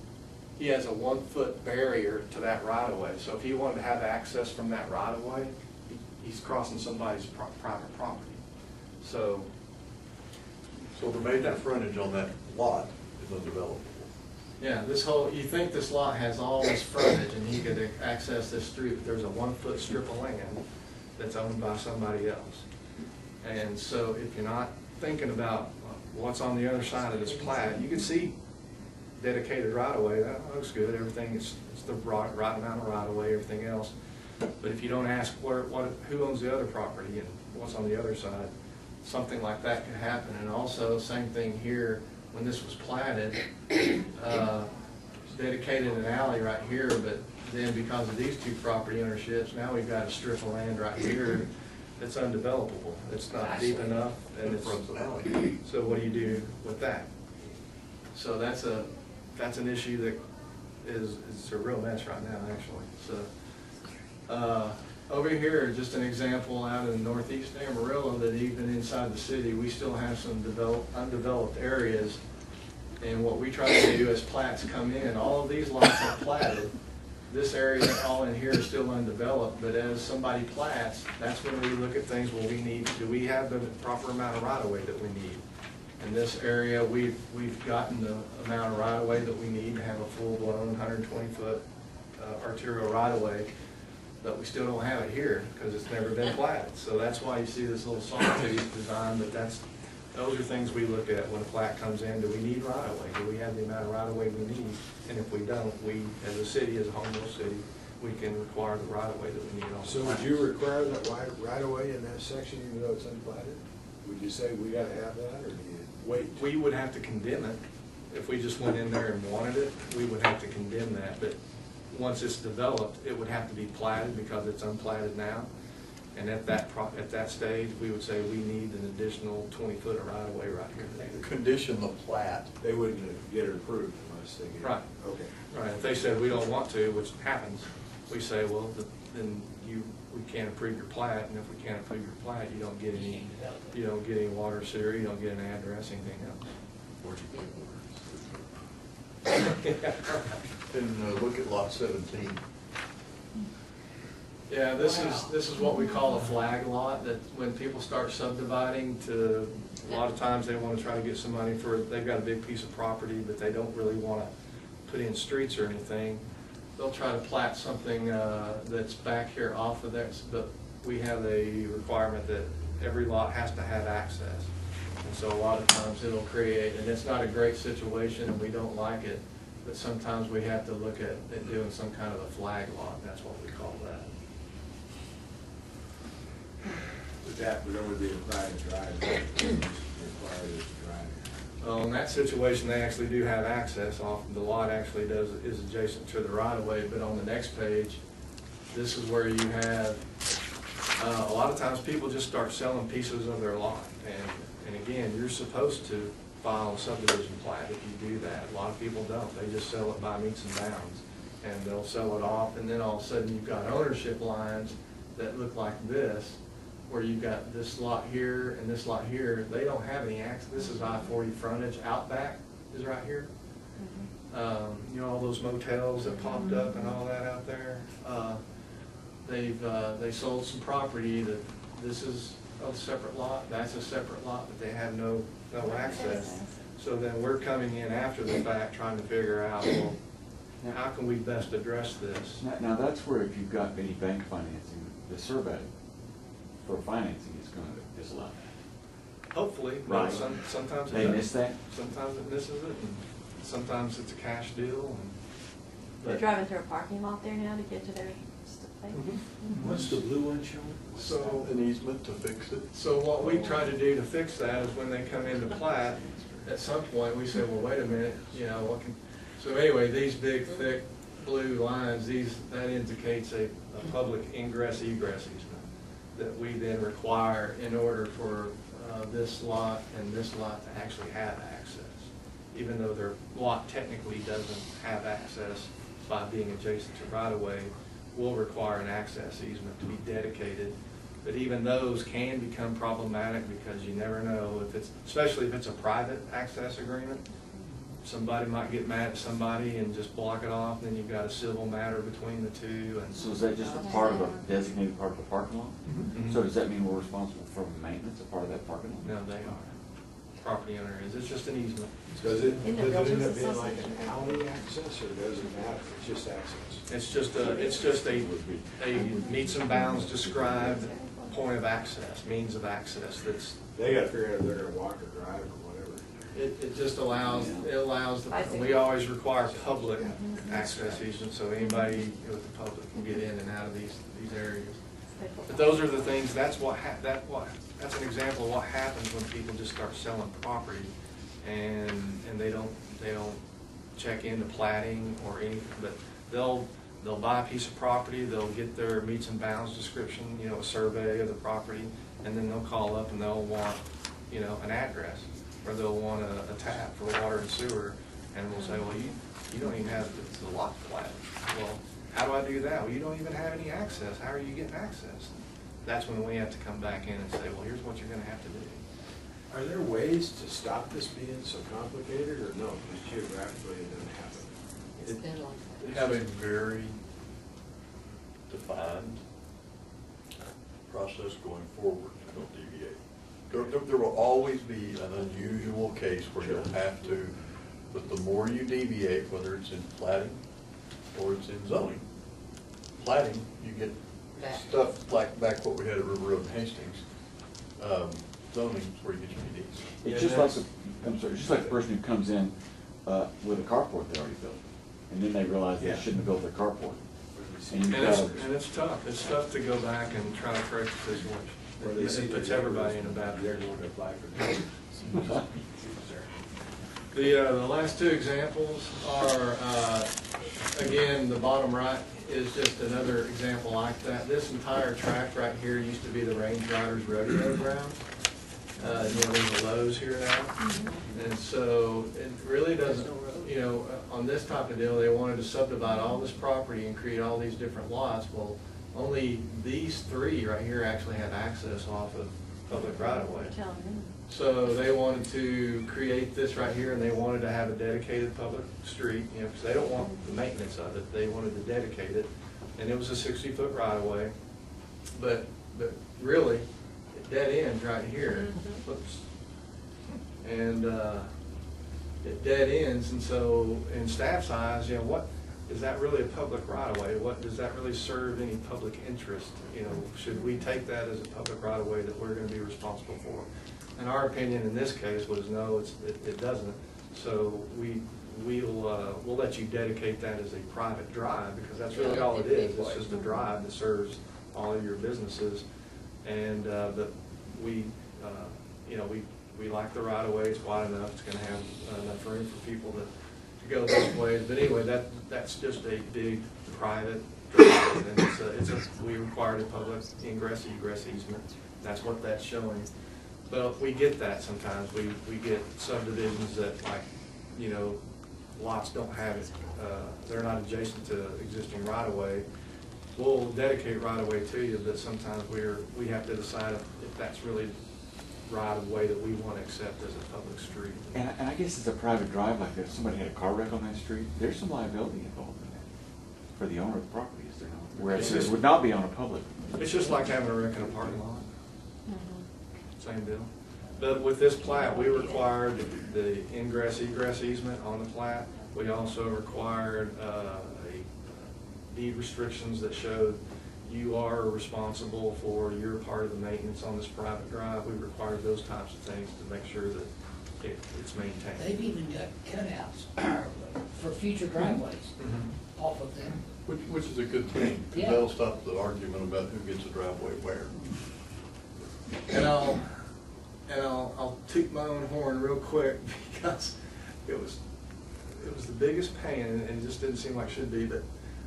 he has a 1 foot barrier to that right of way. So if he wanted to have access from that right of way, he's crossing somebody's private property. So
The major frontage on that lot is undevelopable.
yeah, you think this lot has all this frontage and he could access this street, but there's a 1 foot strip of land that's owned by somebody else. And so if you're not thinking about what's on the other side of this plat, you can see dedicated right of way, that looks good, everything is, it's the right amount of right of way, everything else. But if you don't ask who owns the other property and what's on the other side, something like that could happen. And also, same thing here, when this was platted, dedicated an alley right here, but then because of these two property ownerships, now we've got a strip of land right here that's undevelopable. It's not deep enough, and it's
an alley.
So what do you do with that? So that's an issue that is a real mess right now, actually. So over here, just an example out in northeast Amarillo, that even inside the city, we still have some undeveloped areas. And what we try to do as plats come in, all of these lots are platted. This area all in here is still undeveloped, but as somebody plats, that's when we look at things, well, do we have the proper amount of right-of-way that we need? In this area, we've gotten the amount of right-of-way that we need to have a full-blown 120-foot arterial right-of-way, but we still don't have it here because it's never been platted. So that's why you see this little sawtooth design, but those are things we look at when a plat comes in. Do we need right-of-way? Do we have the amount of right-of-way we need? And if we don't, we, as a city, as a home rule city, we can require the right-of-way that we need on the
So would you require that right away in that section even though it's unplatted? Would you say we gotta have that, or do you wait?
We would have to condemn it. If we just went in there and wanted it, we would have to condemn that. But once it's developed, it would have to be platted because it's unplatted now. And at that stage, we would say we need an additional 20-foot of right-of-way right here.
Condition the plat.
They wouldn't get it approved unless they get it.
Right.
Okay.
Right. If they said we don't want to, which happens, we say, well, then we can't approve your plat, and if we can't approve your plat, you don't get any water, sewer, you don't get an address, anything else.
And look at lot 17.
Yeah, this is what we call a flag lot, that when people start subdividing to, a lot of times they want to try to get some money for, they've got a big piece of property, but they don't really want to put in streets or anything. They'll try to plat something that's back here off of there, but we have a requirement that every lot has to have access. And so a lot of times it'll create, and it's not a great situation and we don't like it, but sometimes we have to look at doing some kind of a flag lot, that's what we call that.
But that would only be a private drive, required as a drive.
Well, in that situation, they actually do have access off, the lot actually is adjacent to the right of way, but on the next page, this is where you have, a lot of times people just start selling pieces of their lot. And again, you're supposed to file a subdivision plat if you do that. A lot of people don't, they just sell it by meets and bounds. And they'll sell it off, and then all of a sudden you've got ownership lines that look like this, where you've got this lot here and this lot here. They don't have any access. This is I-40 frontage. Outback is right here. You know, all those motels that popped up and all that out there. They sold some property that this is a separate lot, that's a separate lot, but they have no access. So then we're coming in after the fact trying to figure out, well, how can we best address this?
Now that's where if you've got any bank financing, the survey for financing is going to disallow that.
Hopefully,
Right.
but sometimes it
They
doesn't.
miss that?
Sometimes it misses it, and sometimes it's a cash deal.
They're driving through a parking lot there now to get to their place?
What's the blue one showing?
So,
An easement to fix it.
so what we try to do to fix that is when they come into plat, at some point, we say, well, wait a minute, you know, what can, so anyway, these big, thick blue lines, that indicates a public ingress egress easement that we then require in order for this lot and this lot to actually have access. Even though their lot technically doesn't have access by being adjacent to right-of-way, we'll require an access easement to be dedicated. But even those can become problematic because you never know if it's, especially if it's a private access agreement. Somebody might get mad at somebody and just block it off, then you've got a civil matter between the two. And
So is that just a part of a designated part of the parking lot?
Mhm.
So does that mean we're responsible for maintenance of part of that parking lot?
no, they are. Property owner is. It's just an easement.
Does it
In the
end up
buildings
being like an
association.
alley access, or does it matter? It's just access?
It's just a meets and bounds described point of access, means of access. That's
They gotta figure out if they're gonna walk or drive or whatever.
it just allows we always require public access easements, so anybody with the public can get in and out of these areas. But those are the things. That's an example of what happens when people just start selling property, and they don't check into platting or anything. But they'll buy a piece of property, they'll get their meets and bounds description, you know, a survey of the property, and then they'll call up and they'll want, you know, an address, or they'll want a tap for water and sewer, and we'll say, well, you don't even have the lot platted. Well, how do I do that? Well, you don't even have any access. How are you getting access? That's when we have to come back in and say, well, here's what you're going to have to do.
Are there ways to stop this being so complicated, or no, just geographically it doesn't happen?
It's been like
They
that.
have a very defined process going forward, don't deviate. There will always be an unusual case where you'll have to, but the more you deviate, whether it's in platting or it's in zoning, platting, you get stuff like back what we had at River Road and Hastings. Zoning is where you get your PDs.
It's just like it's just like the person who comes in with a carport they already built, and then they realize they shouldn't have built their carport. And
It's tough. It's tough to go back and try to correct the situation. It puts everybody in a bad
They're
position.
going to apply for this.
The last two examples are, again, the bottom right is just another example like that. This entire tract right here used to be the Range Riders Rodeo ground. You know, there's a Lowe's here now. And so it really doesn't, you know, on this type of deal, they wanted to subdivide all this property and create all these different lots. Well, only these three right here actually have access off of public right-of-way. So they wanted to create this right here, and they wanted to have a dedicated public street, you know, because they don't want the maintenance of it. They wanted to dedicate it, and it was a 60-foot right-of-way. But really, it dead ends right here. Whoops. And it dead ends, and so in staff's eyes, you know, what is that really a public right-of-way? What does that really serve any public interest? You know, should we take that as a public right-of-way that we're going to be responsible for? And our opinion in this case was no, it doesn't. So we'll let you dedicate that as a private drive, because that's really all it is. It's just a drive that serves all of your businesses. And but we like the right of way. It's wide enough. It's going to have enough room for people to go both ways. But anyway, that's just a big private drive, and we required a public ingress egress easement. That's what that's showing. But we get that sometimes. We get subdivisions that, like, you know, lots don't have it. They're not adjacent to existing right-of-way. We'll dedicate right-of-way to you, but sometimes we have to decide if that's really right-of-way that we want to accept as a public street.
And I guess it's a private drive like that. If somebody had a car wreck on that street, there's some liability involved in that for the owner of the property, is there not? Whereas it would not be on a public.
It's just like having a wreck in a parking lot. Same deal. But with this plat, we required the ingress egress easement on the plat. We also required deed restrictions that showed you are responsible for your part of the maintenance on this private drive. We required those types of things to make sure that it's maintained.
They've even got cutouts for future driveways off of them.
Which is a good thing, because
Yeah.
that'll stop the argument about who gets a driveway where.
And I'll toot my own horn real quick, because it was the biggest pain, and it just didn't seem like it should be. But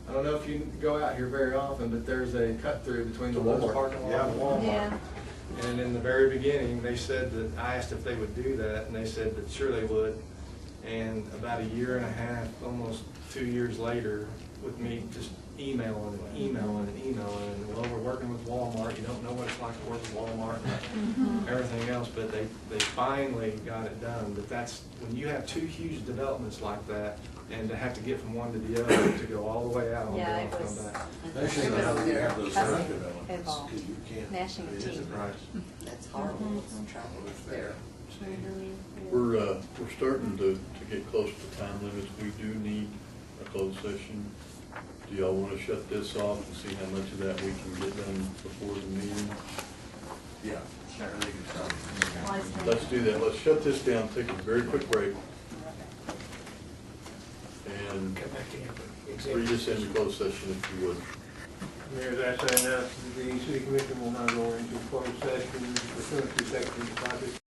I don't know if you go out here very often, but there's a cut through between the Lowe's parking lot and Walmart.
Yeah.
And in the very beginning, they said that I asked if they would do that, and they said that sure they would. And about a year and a half, almost 2 years later, with me just emailing, and well, we're working with Walmart. You don't know what it's like to work with Walmart and everything else, but they finally got it done. But that's when you have two huge developments like that, and to have to get from one to the other, to go all the way out
Yeah,
and
it was.
come back.
Especially now that you have those
That's
road developments,
involved.
because you can't.
Gnashing of
it is a
teeth.
price.
That's horrible, it's trouble there.
We're starting to get close to time limits. We do need a closed session. Do y'all want to shut this off and see how much of that we can get done before the meeting?
Yeah, I think it's time.
Let's do that. Let's shut this down, take a very quick break, and
Come back in.
read us into closed session if you would.
Mayor, as I say now, the city commission will now go into closed session pursuant to section 5.